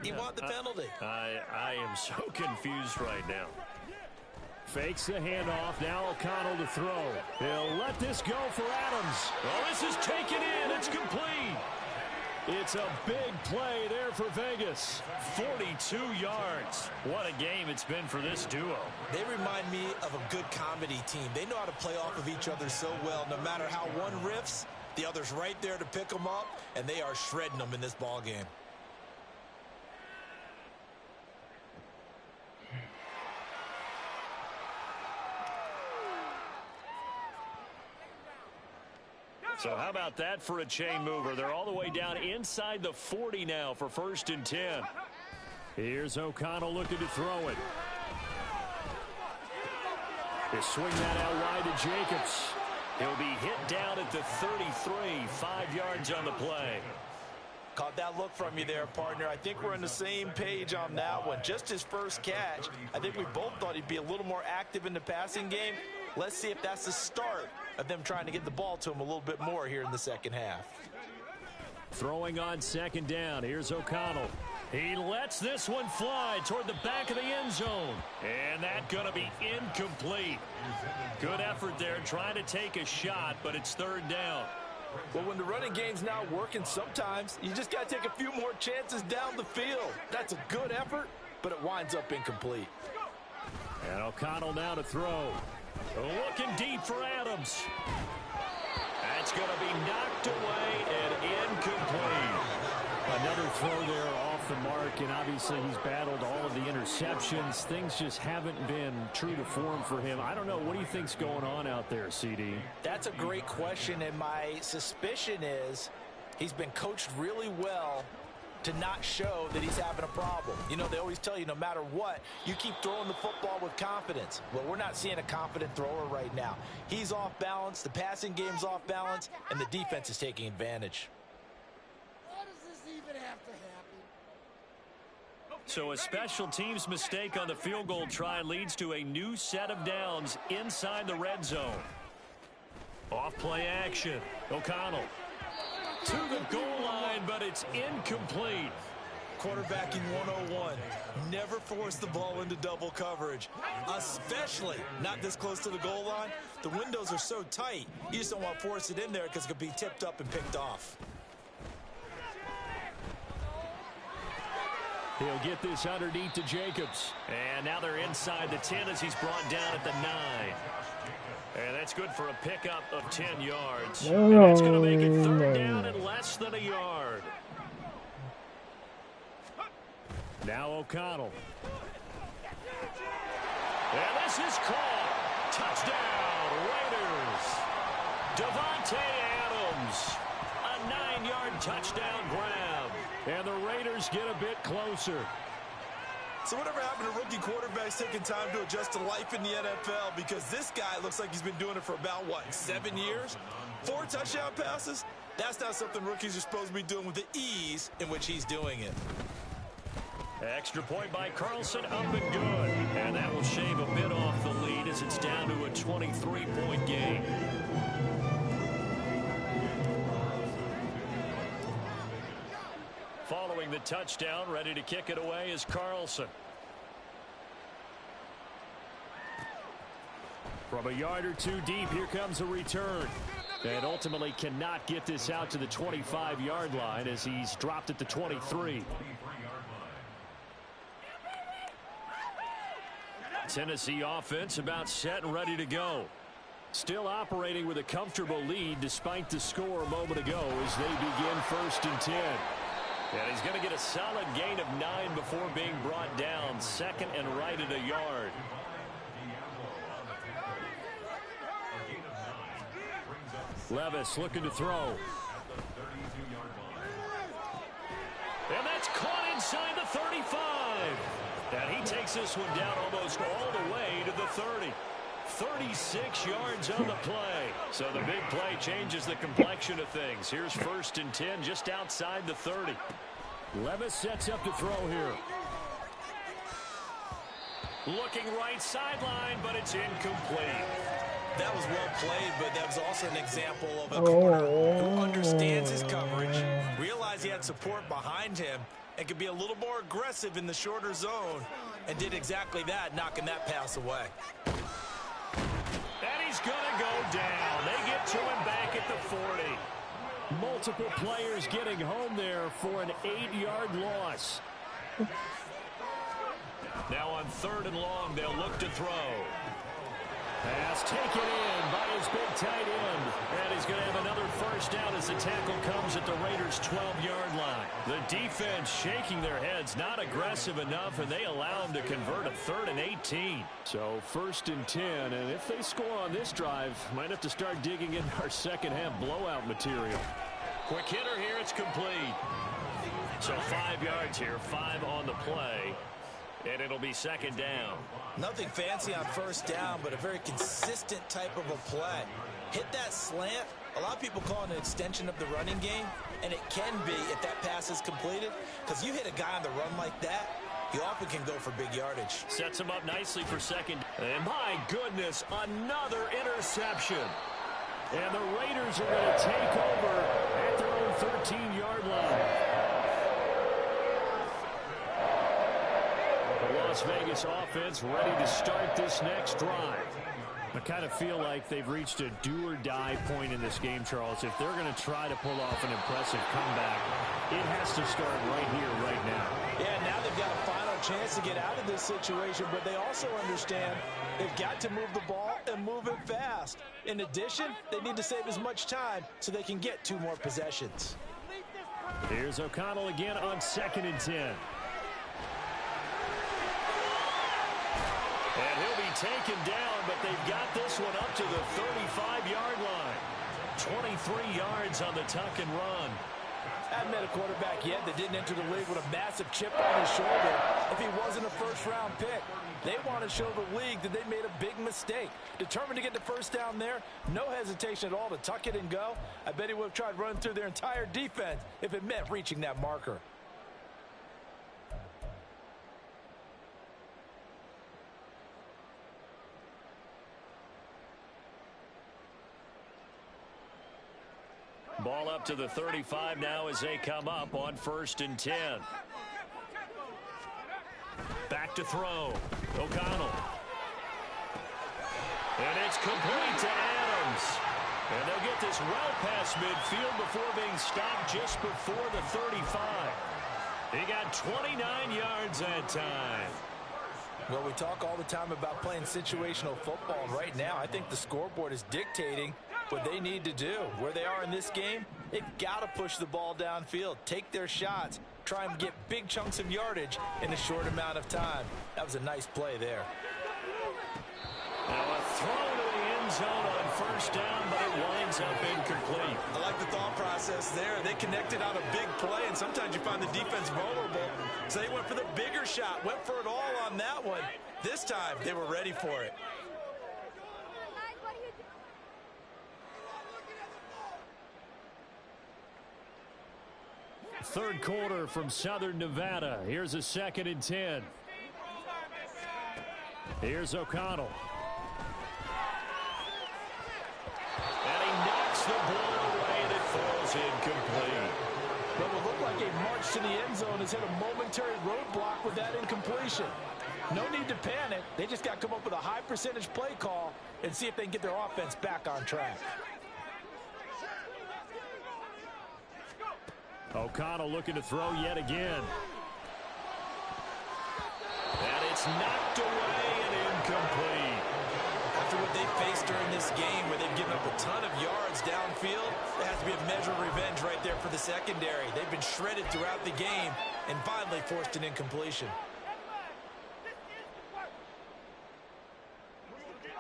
You want the penalty. I am so confused right now. Fakes the handoff. Now O'Connell to throw. He'll let this go for Adams. Oh, this is taken in. It's complete. It's a big play there for Vegas. 42 yards. What a game it's been for this duo. They remind me of a good comedy team. They know how to play off of each other so well. No matter how one riffs, the other's right there to pick them up, and they are shredding them in this ball game. So how about that for a chain mover? They're all the way down inside the 40 now for 1st and 10. Here's O'Connell looking to throw it. They swing that out wide to Jacobs. He'll be hit down at the 33, 5 yards on the play. Caught that look from you there, partner. I think we're on the same page on that one. Just his first catch. I think we both thought he'd be a little more active in the passing game. Let's see if that's the start of them trying to get the ball to him a little bit more here in the 2nd half. Throwing on 2nd down. Here's O'Connell. He lets this one fly toward the back of the end zone. And that's going to be incomplete. Good effort there trying to take a shot, but it's 3rd down. Well, when the running game's not working, sometimes you just got to take a few more chances down the field. That's a good effort, but it winds up incomplete. And O'Connell now to throw. Looking deep for Adams. That's going to be knocked away and incomplete. Another throw there off the mark, and obviously he's battled all of the interceptions. Things just haven't been true to form for him. I don't know. What do you think's going on out there, CD? That's a great question, and my suspicion is he's been coached really well to not show that he's having a problem. You know, they always tell you no matter what, you keep throwing the football with confidence. Well, we're not seeing a confident thrower right now. He's off balance, the passing game's off balance, and the defense is taking advantage. Why does this even have to happen? So a special teams mistake on the field goal try leads to a new set of downs inside the red zone. Off play action. O'Connell to the goal line, but it's incomplete. Quarterbacking 101. Never force the ball into double coverage, especially not this close to the goal line. The windows are so tight, you just don't want to force it in there because it could be tipped up and picked off. He'll get this underneath to Jacobs. And now they're inside the 10 as he's brought down at the 9. And that's good for a pickup of 10 yards. And that's going to make it third down and less than a yard. Now O'Connell. And this is caught. Touchdown, Raiders. Davante Adams. A 9-yard touchdown grab. And the Raiders get a bit closer. So whatever happened to rookie quarterbacks taking time to adjust to life in the NFL? Because this guy looks like he's been doing it for about, 7 years? 4 touchdown passes? That's not something rookies are supposed to be doing with the ease in which he's doing it. Extra point by Carlson, up and good. And that will shave a bit off the lead as it's down to a 23-point game. Following the touchdown, ready to kick it away is Carlson. From a yard or two deep, here comes a return. And ultimately cannot get this out to the 25-yard line as he's dropped at the 23. Tennessee offense about set and ready to go. Still operating with a comfortable lead despite the score a moment ago as they begin 1st and 10. And he's going to get a solid gain of 9 before being brought down. 2nd and right at a yard. Levis looking to throw. And that's caught inside the 35. And he takes this one down almost all the way to the 30. 36 yards on the play. So the big play changes the complexion of things. Here's 1st and 10 just outside the 30. Levis sets up to throw here. Looking right sideline, but it's incomplete. That was well played, but that was also an example of a corner who understands his coverage, realized he had support behind him, and could be a little more aggressive in the shorter zone, and did exactly that, knocking that pass away. And he's going to go down. They get to him back at the 40. Multiple players getting home there for an 8-yard loss. Now on 3rd and long, they'll look to throw. Pass taken in by his big tight end. And he's going to have another 1st down as the tackle comes at the Raiders' 12-yard line. The defense shaking their heads, not aggressive enough, and they allow him to convert a 3rd and 18. So 1st and 10, and if they score on this drive, might have to start digging into our second-half blowout material. Quick hitter here, it's complete. So 5 yards here, 5 on the play. And it'll be 2nd down. Nothing fancy on 1st down, but a very consistent type of a play. Hit that slant. A lot of people call it an extension of the running game, and it can be if that pass is completed, because you hit a guy on the run like that, you often can go for big yardage. Sets him up nicely for 2nd. And my goodness, another interception. And the Raiders are going to take over at their own 13-yard line. Las Vegas offense ready to start this next drive. I kind of feel like they've reached a do-or-die point in this game, Charles. If they're going to try to pull off an impressive comeback, it has to start right here, right now. Yeah, now they've got a final chance to get out of this situation, but they also understand they've got to move the ball and move it fast. In addition, they need to save as much time so they can get 2 more possessions. Here's O'Connell again on 2nd and 10. And he'll be taken down, but they've got this one up to the 35-yard line. 23 yards on the tuck and run. I haven't met a quarterback yet that didn't enter the league with a massive chip on his shoulder if he wasn't a first-round pick. They want to show the league that they made a big mistake. Determined to get the 1st down there, no hesitation at all to tuck it and go. I bet he would have tried running through their entire defense if it meant reaching that marker. Ball up to the 35 now as they come up on 1st and 10. Back to throw. O'Connell. And it's complete to Adams. And they'll get this well past midfield before being stopped just before the 35. He got 29 yards that time. Well, we talk all the time about playing situational football, and right now I think the scoreboard is dictating what they need to do. Where they are in this game, they've got to push the ball downfield, take their shots, try and get big chunks of yardage in a short amount of time. That was a nice play there. Now a throw to the end zone on first down, but it winds up incomplete. I like the thought process there. They connected on a big play, and sometimes you find the defense vulnerable. So they went for the bigger shot, went for it all on that one. This time, they were ready for it. Third quarter from Southern Nevada. Here's a 2nd and 10. Here's O'Connell. And he knocks the ball away, and it falls incomplete. What will look like a march to the end zone has hit a momentary roadblock with that incompletion. No need to panic. They just got to come up with a high percentage play call and see if they can get their offense back on track. O'Connell looking to throw yet again. And it's knocked away and incomplete. After what they faced during this game where they've given up a ton of yards downfield, there has to be a measure of revenge right there for the secondary. They've been shredded throughout the game and finally forced an incompletion.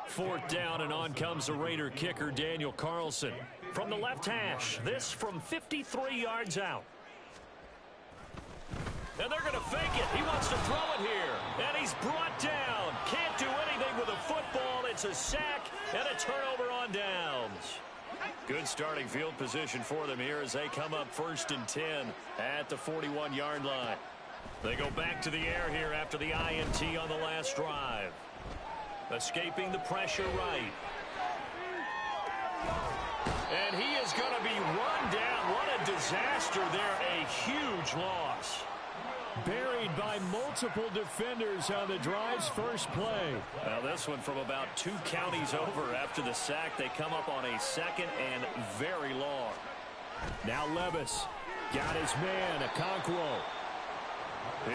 4th down, and on comes the Raider kicker, Daniel Carlson. From the left hash, this from 53 yards out. And they're going to fake it. He wants to throw it here. And he's brought down. Can't do anything with a football. It's a sack and a turnover on downs. Good starting field position for them here as they come up 1st and 10 at the 41-yard line. They go back to the air here after the INT on the last drive. Escaping the pressure right. And he is going to be run down. What a disaster there. A huge loss. Buried by multiple defenders on the drive's first play. Now this one from about 2 counties over after the sack. They come up on a 2nd and very long. Now Levis got his man, Okonkwo.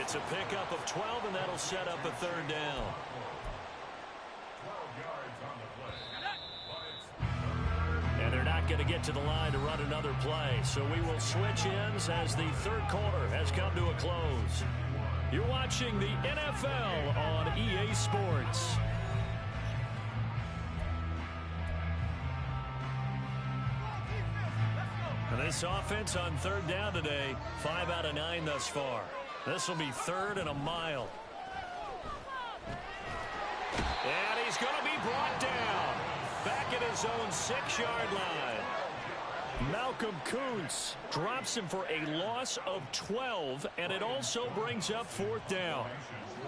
It's a pickup of 12, and that'll set up a 3rd down. And they're not going to get to the line to run another play. So we will switch ends as the 3rd quarter has come to a close. You're watching the NFL on EA Sports. And this offense on 3rd down today, 5 out of 9 thus far. This will be 3rd and a mile. And he's going to be brought down. Back at his own 6-yard line. Malcolm Kuntz drops him for a loss of 12, and it also brings up 4th down.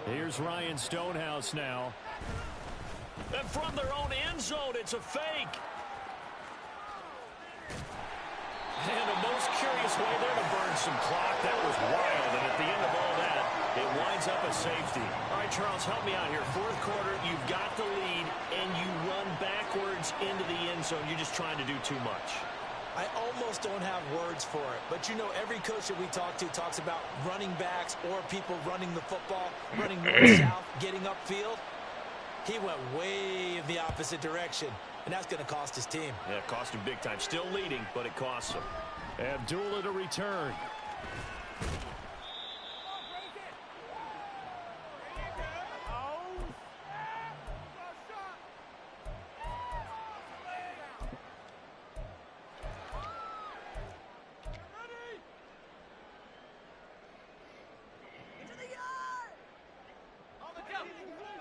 Here's Ryan Stonehouse now. And from their own end zone, it's a fake. And a most curious way there to burn some clock. That was wild, and at the end of all that, it winds up a safety. All right, Charles, help me out here. 4th quarter, you've got the lead, and you run backwards into the end zone. You're just trying to do too much. I almost don't have words for it, but you know every coach that we talk to talks about running backs or people running the football, running north-south, getting upfield. He went way in the opposite direction, and that's going to cost his team. Yeah, it cost him big time. Still leading, but it costs him. Abdullah to return.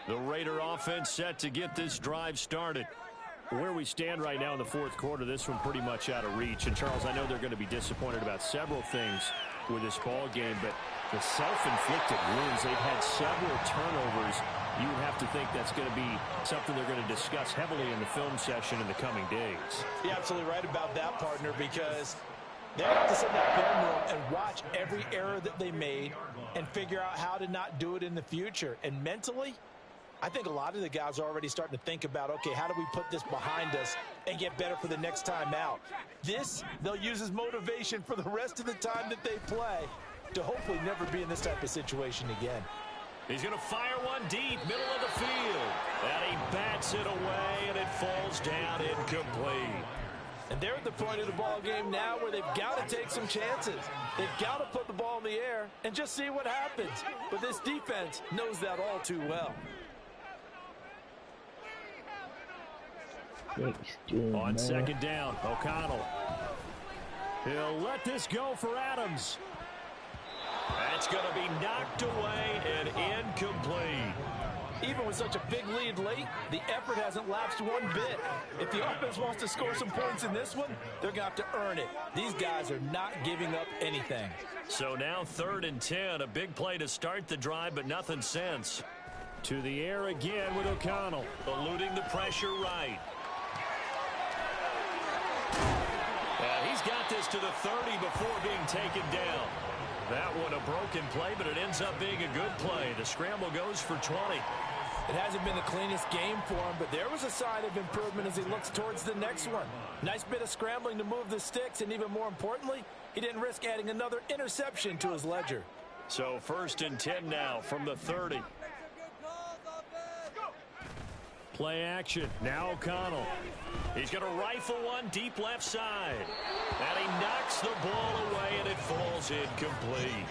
The Raider offense set to get this drive started. Where we stand right now in the 4th quarter, this one pretty much out of reach. And, Charles, I know they're going to be disappointed about several things with this ball game, but the self-inflicted wounds, they've had several turnovers. You would have to think that's going to be something they're going to discuss heavily in the film session in the coming days. You're absolutely right about that, partner, because they have to sit in that film room and watch every error that they made and figure out how to not do it in the future. And mentally, I think a lot of the guys are already starting to think about, okay, how do we put this behind us and get better for the next time out? This, they'll use as motivation for the rest of the time that they play. to hopefully never be in this type of situation again. He's going to fire one deep, middle of the field. And he bats it away, and it falls down incomplete. And they're at the point of the ball game now where they've got to take some chances. They've got to put the ball in the air and just see what happens. But this defense knows that all too well. On second down, O'Connell. He'll let this go for Adams. That's going to be knocked away and incomplete. Even with such a big lead late, the effort hasn't lapsed one bit. If the offense wants to score some points in this one, they're going to have to earn it. These guys are not giving up anything. So now 3rd and 10, a big play to start the drive, but nothing since. To the air again with O'Connell, eluding the pressure right. He's got this to the 30 before being taken down. That one a broken play, but it ends up being a good play. The scramble goes for 20. It hasn't been the cleanest game for him, but there was a sign of improvement as he looks towards the next one. Nice bit of scrambling to move the sticks, and even more importantly, he didn't risk adding another interception to his ledger. So 1st and 10 now from the 30. Play action. Now O'Connell. He's going to rifle one deep left side. And he knocks the ball away, and it falls incomplete.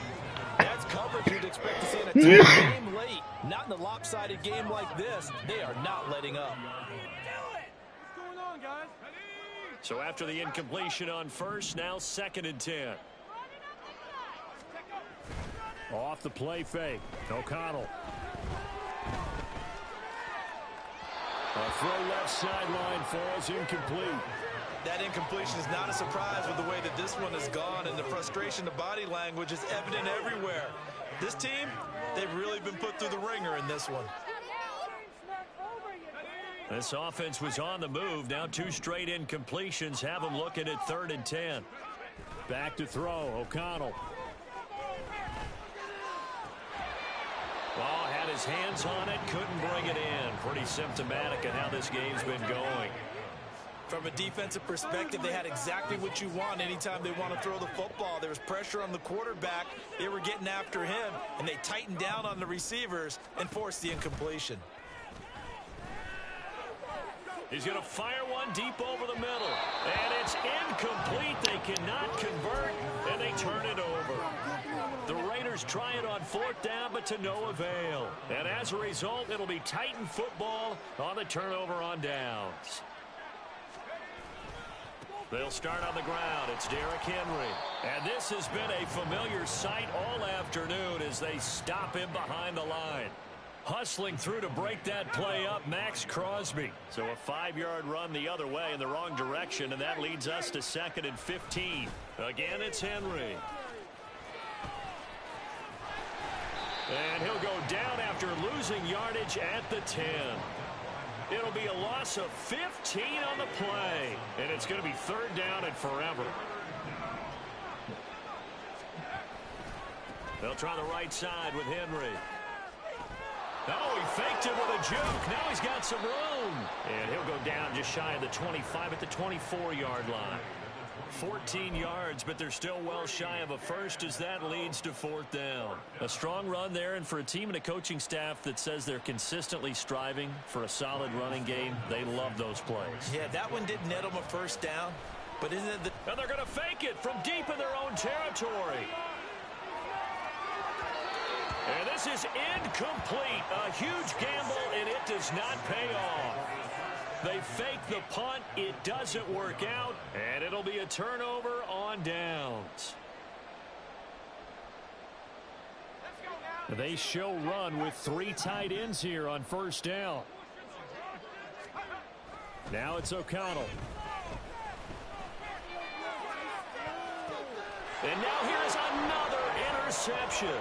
That's coverage you'd expect to see in a tight game late. Not in a lopsided game like this. They are not letting up. What's going on, guys? So after the incompletion on 1st, now 2nd and 10. Off the play fake. O'Connell. A throw left sideline falls incomplete. That incompletion is not a surprise with the way that this one has gone, and the frustration, the body language is evident everywhere. This team, they've really been put through the ringer in this one. This offense was on the move. Now 2 straight incompletions have them looking at 3rd and 10. Back to throw. O'Connell. Ball had his hands on it, couldn't bring it in. Pretty symptomatic of how this game's been going. From a defensive perspective, they had exactly what you want anytime they want to throw the football. There was pressure on the quarterback. They were getting after him, and they tightened down on the receivers and forced the incompletion. He's going to fire one deep over the middle. And it's incomplete. They cannot convert, and they turn it over. The Raiders try it on 4th down, but to no avail. And as a result, it'll be Titan football on the turnover on downs. They'll start on the ground. It's Derrick Henry. And this has been a familiar sight all afternoon as they stop him behind the line. Hustling through to break that play up, Max Crosby. So a 5-yard run the other way in the wrong direction, and that leads us to 2nd and 15. Again, it's Henry. And he'll go down after losing yardage at the 10. It'll be a loss of 15 on the play, and it's going to be 3rd down and forever. They'll try the right side with Henry. Oh, he faked it with a juke. Now he's got some room. And he'll go down just shy of the 25 at the 24-yard line. 14 yards, but they're still well shy of a first as that leads to 4th down. A strong run there, and for a team and a coaching staff that says they're consistently striving for a solid running game, they love those plays. Yeah, that one did net them a 1st down, but isn't it And they're going to fake it from deep in their own territory. And this is incomplete. A huge gamble, and it does not pay off. They fake the punt. It doesn't work out, and it'll be a turnover on downs. They show run with 3 tight ends here on 1st down. Now it's O'Connell. And now here's another interception.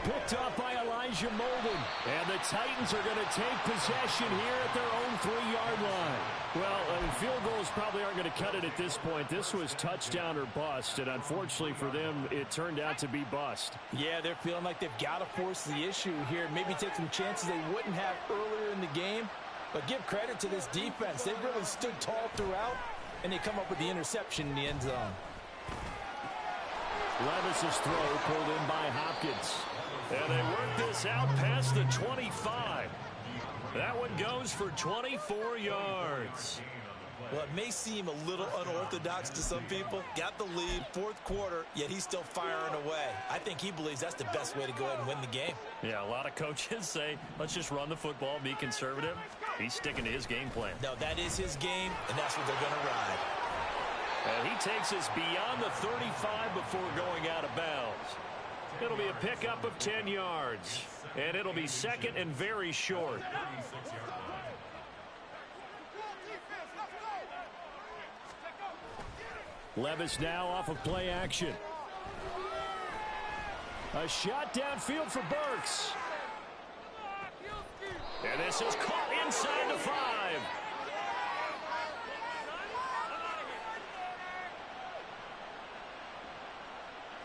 Picked up by Elijah Molden. And the Titans are going to take possession here at their own 3-yard line. Well, field goals probably aren't going to cut it at this point. This was touchdown or bust, and unfortunately for them, it turned out to be bust. Yeah, they're feeling like they've got to force the issue here. Maybe take some chances they wouldn't have earlier in the game. But give credit to this defense. They've really stood tall throughout, and they come up with the interception in the end zone. Levis's throw pulled in by Hopkins. And they work this out past the 25. That one goes for 24 yards. Well, it may seem a little unorthodox to some people. Got the lead, fourth quarter, yet he's still firing away. I think he believes that's the best way to go ahead and win the game. Yeah, a lot of coaches say, let's just run the football, be conservative. He's sticking to his game plan. No, that is his game, and that's what they're going to ride. And he takes us beyond the 35 before going out of bounds. It'll be a pickup of 10 yards. And it'll be second and very short. Levis now off of play action. A shot downfield for Burks. And this is caught inside the 5.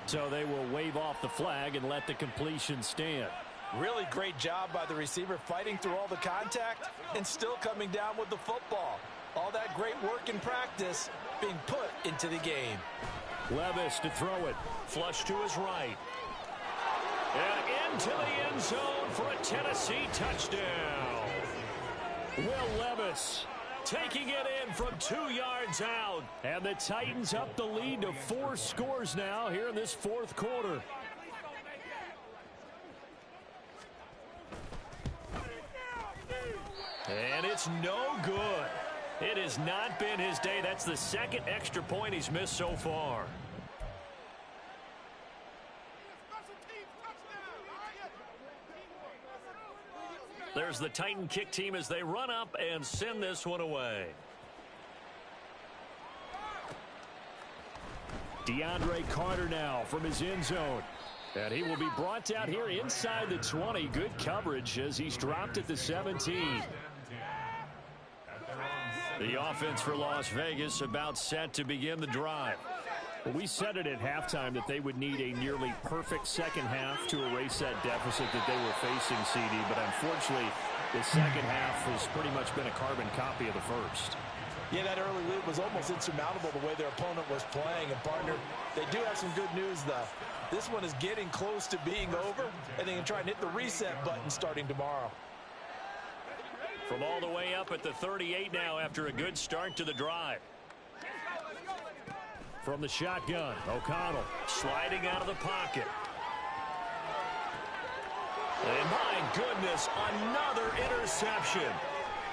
So they will wave off the flag and let the completion stand. Really great job by the receiver fighting through all the contact and still coming down with the football. All that great work in practice being put into the game. Levis to throw it. Flush to his right. And into the end zone for a Tennessee touchdown. Will Levis taking it in from 2 yards out. And the Titans up the lead to 4 scores now here in this fourth quarter. And it's no good. It has not been his day. That's the second extra point he's missed so far. There's the Titan kick team as they run up and send this one away. DeAndre Carter now from his end zone. And he will be brought down here inside the 20. Good coverage as he's dropped at the 17. The offense for Las Vegas about set to begin the drive. We said it at halftime that they would need a nearly perfect second half to erase that deficit that they were facing, CD. But unfortunately, the second half has pretty much been a carbon copy of the first. Yeah, that early lead was almost insurmountable the way their opponent was playing. And, partner, they do have some good news, though. This one is getting close to being over, and they can try and hit the reset button starting tomorrow. From all the way up at the 38 now after a good start to the drive. From the shotgun, O'Connell sliding out of the pocket. And my goodness, another interception.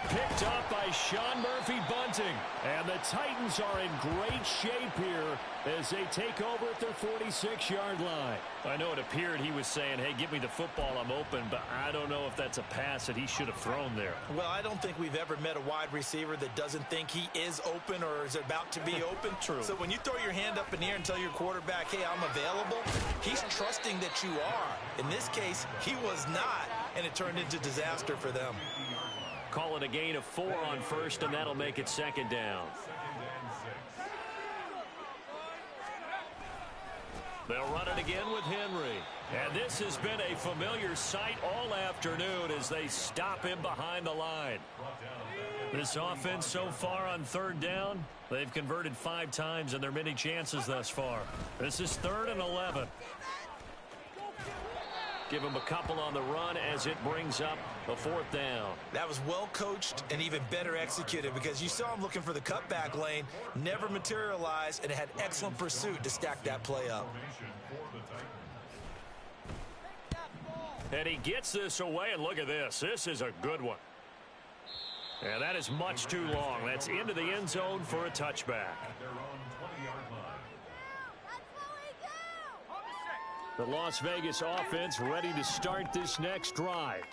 Picked up by Sean Murphy-Bunting. And the Titans are in great shape here as they take over at their 46-yard line. I know it appeared he was saying, hey, give me the football, I'm open, but I don't know if that's a pass that he should have thrown there. Well, I don't think we've ever met a wide receiver that doesn't think he is open or is about to be open. True. So when you throw your hand up in the air and tell your quarterback, hey, I'm available, he's trusting that you are. In this case, he was not, and it turned into disaster for them. Call it a gain of 4 on first, and that'll make it second down. They'll run it again with Henry. And this has been a familiar sight all afternoon as they stop him behind the line. This offense so far on third down, they've converted 5 times in their many chances thus far. This is 3rd and 11. Give him a couple on the run as it brings up a 4th down. That was well coached and even better executed because you saw him looking for the cutback lane, never materialized, and had excellent pursuit to stack that play up. And he gets this away, and look at this. This is a good one. And that is much too long. That's into the end zone for a touchback. The Las Vegas offense ready to start this next drive.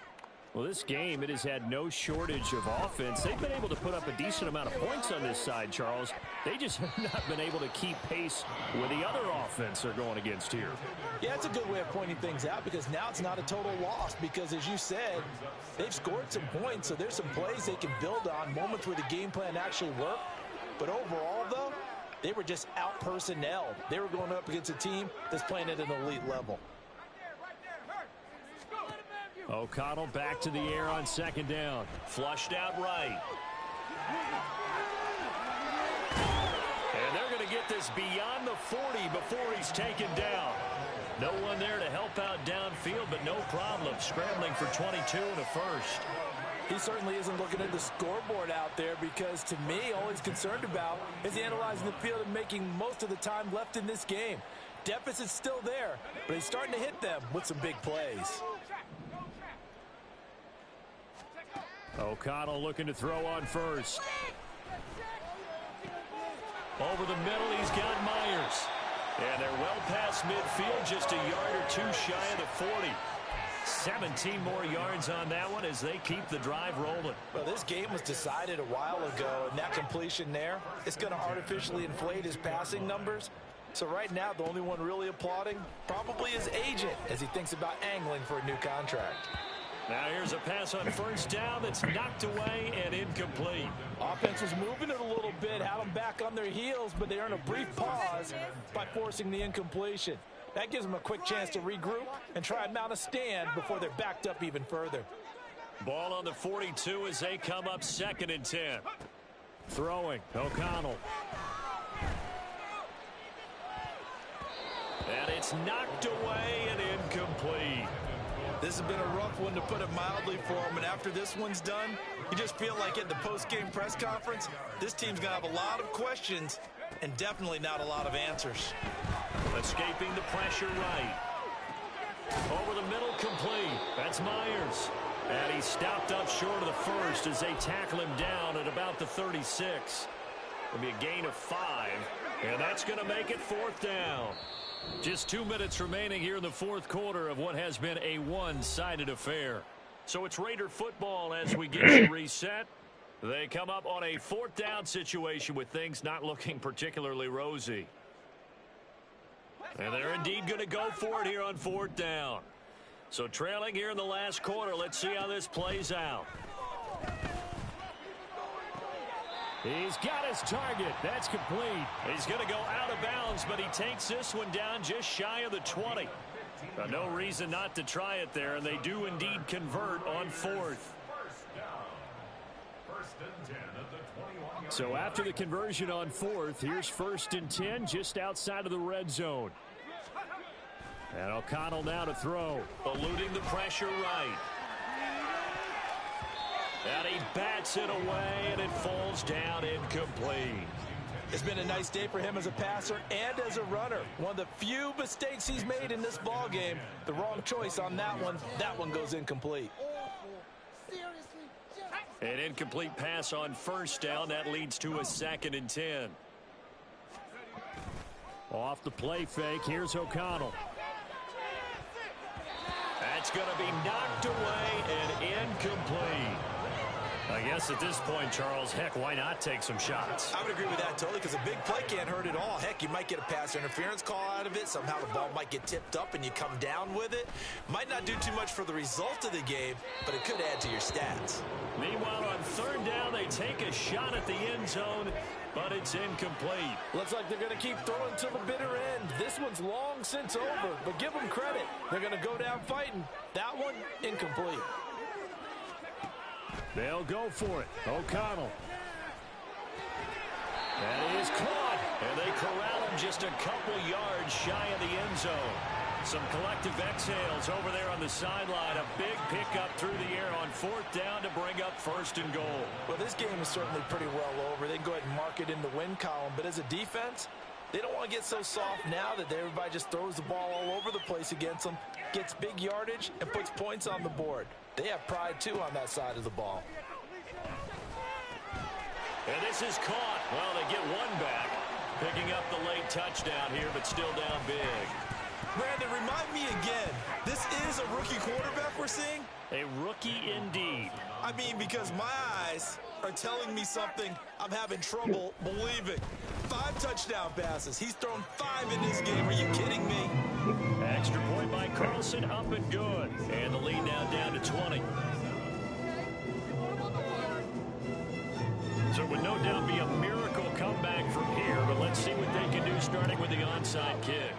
Well, this game, it has had no shortage of offense. They've been able to put up a decent amount of points on this side, Charles. They just have not been able to keep pace with the other offense they're going against here. Yeah, that's a good way of pointing things out because now it's not a total loss because, as you said, they've scored some points, so there's some plays they can build on, moments where the game plan actually worked. But overall, though, they were just out-personnelled. They were going up against a team that's playing at an elite level. O'Connell back to the air on second down. Flushed out right. And they're going to get this is beyond the 40 before he's taken down. No one there to help out downfield, but no problem. Scrambling for 22 and a first. He certainly isn't looking at the scoreboard out there because, to me, all he's concerned about is analyzing the field and making most of the time left in this game. Deficit's still there, but he's starting to hit them with some big plays. O'Connell looking to throw on first. Over the middle, he's got Myers. And they're well past midfield, just a yard or two shy of the 40. 17 more yards on that one as they keep the drive rolling. Well, this game was decided a while ago, and that completion there, it's going to artificially inflate his passing numbers. So right now, the only one really applauding probably his agent as he thinks about angling for a new contract. Now here's a pass on first down that's knocked away and incomplete. Offense was moving it a little bit, had them back on their heels, but they earn a brief pause by forcing the incompletion. That gives them a quick chance to regroup and try and mount a stand before they're backed up even further. Ball on the 42 as they come up 2nd and 10. Throwing, O'Connell. And it's knocked away and incomplete. This has been a rough one, to put it mildly, for him. And after this one's done, you just feel like at the post-game press conference, this team's going to have a lot of questions and definitely not a lot of answers. Escaping the pressure right. Over the middle, complete. That's Myers. And he's stopped up short of the first as they tackle him down at about the 36. It'll be a gain of 5. And that's going to make it 4th down. Just 2 minutes remaining here in the 4th quarter of what has been a one-sided affair. So it's Raider football as we get to reset. They come up on a 4th down situation with things not looking particularly rosy. And they're indeed going to go for it here on 4th down. So trailing here in the last quarter, let's see how this plays out. He's got his target. That's complete. He's going to go out of bounds, but he takes this one down just shy of the 20. No reason not to try it there, and they do indeed convert on 4th. So after the conversion on 4th, here's 1st and 10 just outside of the red zone. And O'Connell now to throw. Eluding the pressure right. And he bats it away, and it falls down incomplete. It's been a nice day for him as a passer and as a runner. One of the few mistakes he's made in this ball game. The wrong choice on that one. That one goes incomplete. An incomplete pass on first down. That leads to a 2nd and 10. Off the play fake. Here's O'Connell. That's going to be knocked away and incomplete. I guess at this point, Charles, heck, why not take some shots? I would agree with that totally, because a big play can't hurt at all. Heck, you might get a pass interference call out of it. Somehow the ball might get tipped up and you come down with it. Might not do too much for the result of the game, but it could add to your stats. Meanwhile, on 3rd down, they take a shot at the end zone, but it's incomplete. Looks like they're going to keep throwing to the bitter end. This one's long since over, but give them credit. They're going to go down fighting. That one, incomplete. They'll go for it. O'Connell. That is caught. And they corral him just a couple yards shy of the end zone. Some collective exhales over there on the sideline. A big pickup through the air on 4th down to bring up 1st and goal. Well, this game is certainly pretty well over. They can go ahead and mark it in the win column. But as a defense, they don't want to get so soft now that everybody just throws the ball all over the place against them, gets big yardage, and puts points on the board. They have pride, too, on that side of the ball. And this is caught. Well, they get one back. Picking up the late touchdown here, but still down big. Brandon, remind me again, this is a rookie quarterback we're seeing? A rookie indeed. I mean, because my eyes are telling me something I'm having trouble believing. 5 touchdown passes. He's thrown 5 in this game. Are you kidding me? Extra point by Carlson, up and good. And the lead now down to 20. So it would no doubt be a miracle comeback from here, but let's see what they can do starting with the onside kick.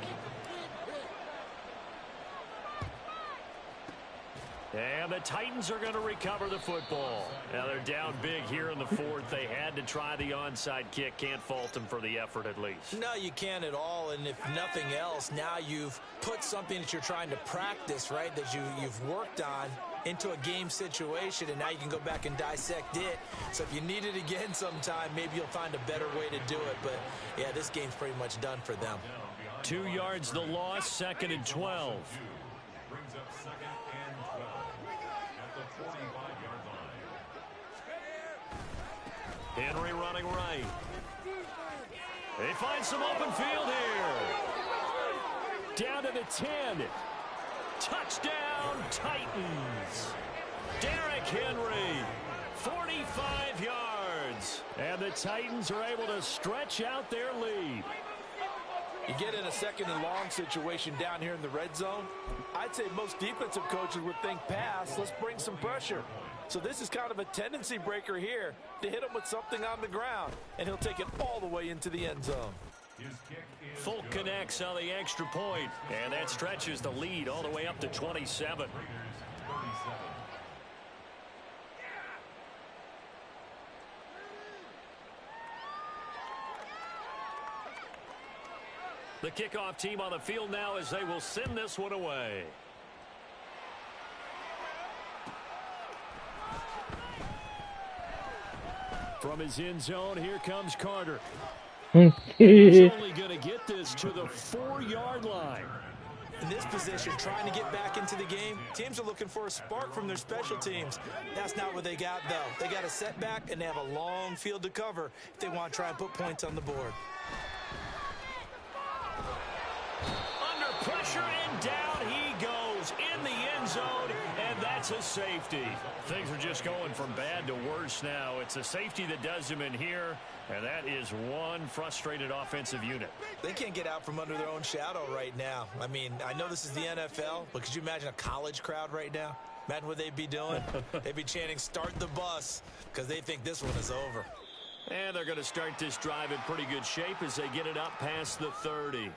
And the Titans are going to recover the football. Now they're down big here in the fourth. They had to try the onside kick. Can't fault them for the effort at least. No, you can't at all. And if nothing else, now you've put something that you're trying to practice, right, that you've worked on into a game situation, and now you can go back and dissect it. So if you need it again sometime, maybe you'll find a better way to do it. But, yeah, this game's pretty much done for them. 2 yards the loss, 2nd and 12. Brings up 2nd and 12 at the 45-yard line. Henry running right. They find some open field here. Down to the 10. Touchdown, Titans. Derrick Henry, 45 yards. And the Titans are able to stretch out their lead. You get in a 2nd and long situation down here in the red zone, I'd say most defensive coaches would think pass, let's bring some pressure. So this is kind of a tendency breaker here to hit him with something on the ground, and he'll take it all the way into the end zone. Folk connects on the extra point, and that stretches the lead all the way up to 27. The kickoff team on the field now as they will send this one away. From his end zone, here comes Carter. He's only going to get this to the 4-yard line. In this position, trying to get back into the game, teams are looking for a spark from their special teams. That's not what they got, though. They got a setback, and they have a long field to cover if they want to try and put points on the board. Under pressure, and down he goes in the end zone, and that's a safety. Things are just going from bad to worse now. It's a safety that does him in here, and that is one frustrated offensive unit. They can't get out from under their own shadow right now. I mean, I know this is the NFL, but could you imagine a college crowd right now? Imagine what they'd be doing. They'd be chanting, "Start the bus," because they think this one is over. And they're going to start this drive in pretty good shape as they get it up past the 30.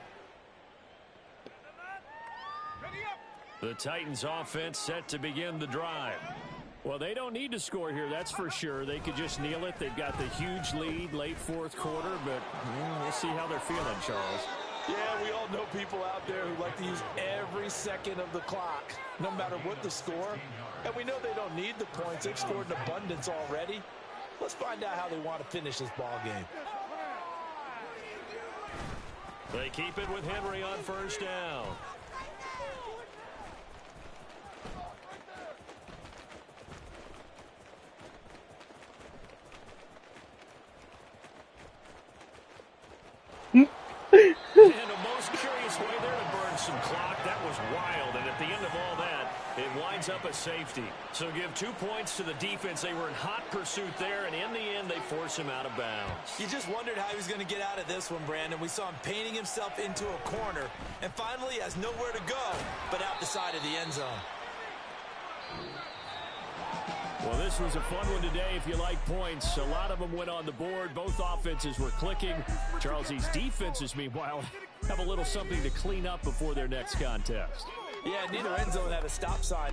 The Titans offense set to begin the drive. Well, they don't need to score here, that's for sure. They could just kneel it. They've got the huge lead late fourth quarter, but we'll see how they're feeling, Charles. Yeah, we all know people out there who like to use every second of the clock, no matter what the score. And we know they don't need the points. They've scored in abundance already. Let's find out how they want to finish this ball game. They keep it with Henry on first down. And a most curious way there to burn some clock. That was wild, and at the end of all that, it winds up a safety. So give 2 points to the defense. They were in hot pursuit there, and in the end, they force him out of bounds. You just wondered how he was going to get out of this one, Brandon. We saw him painting himself into a corner, and finally has nowhere to go but out the side of the end zone. Well, this was a fun one today if you like points. A lot of them went on the board. Both offenses were clicking. Charles, these defenses, meanwhile, have a little something to clean up before their next contest. Yeah, neither end zone had a stop sign.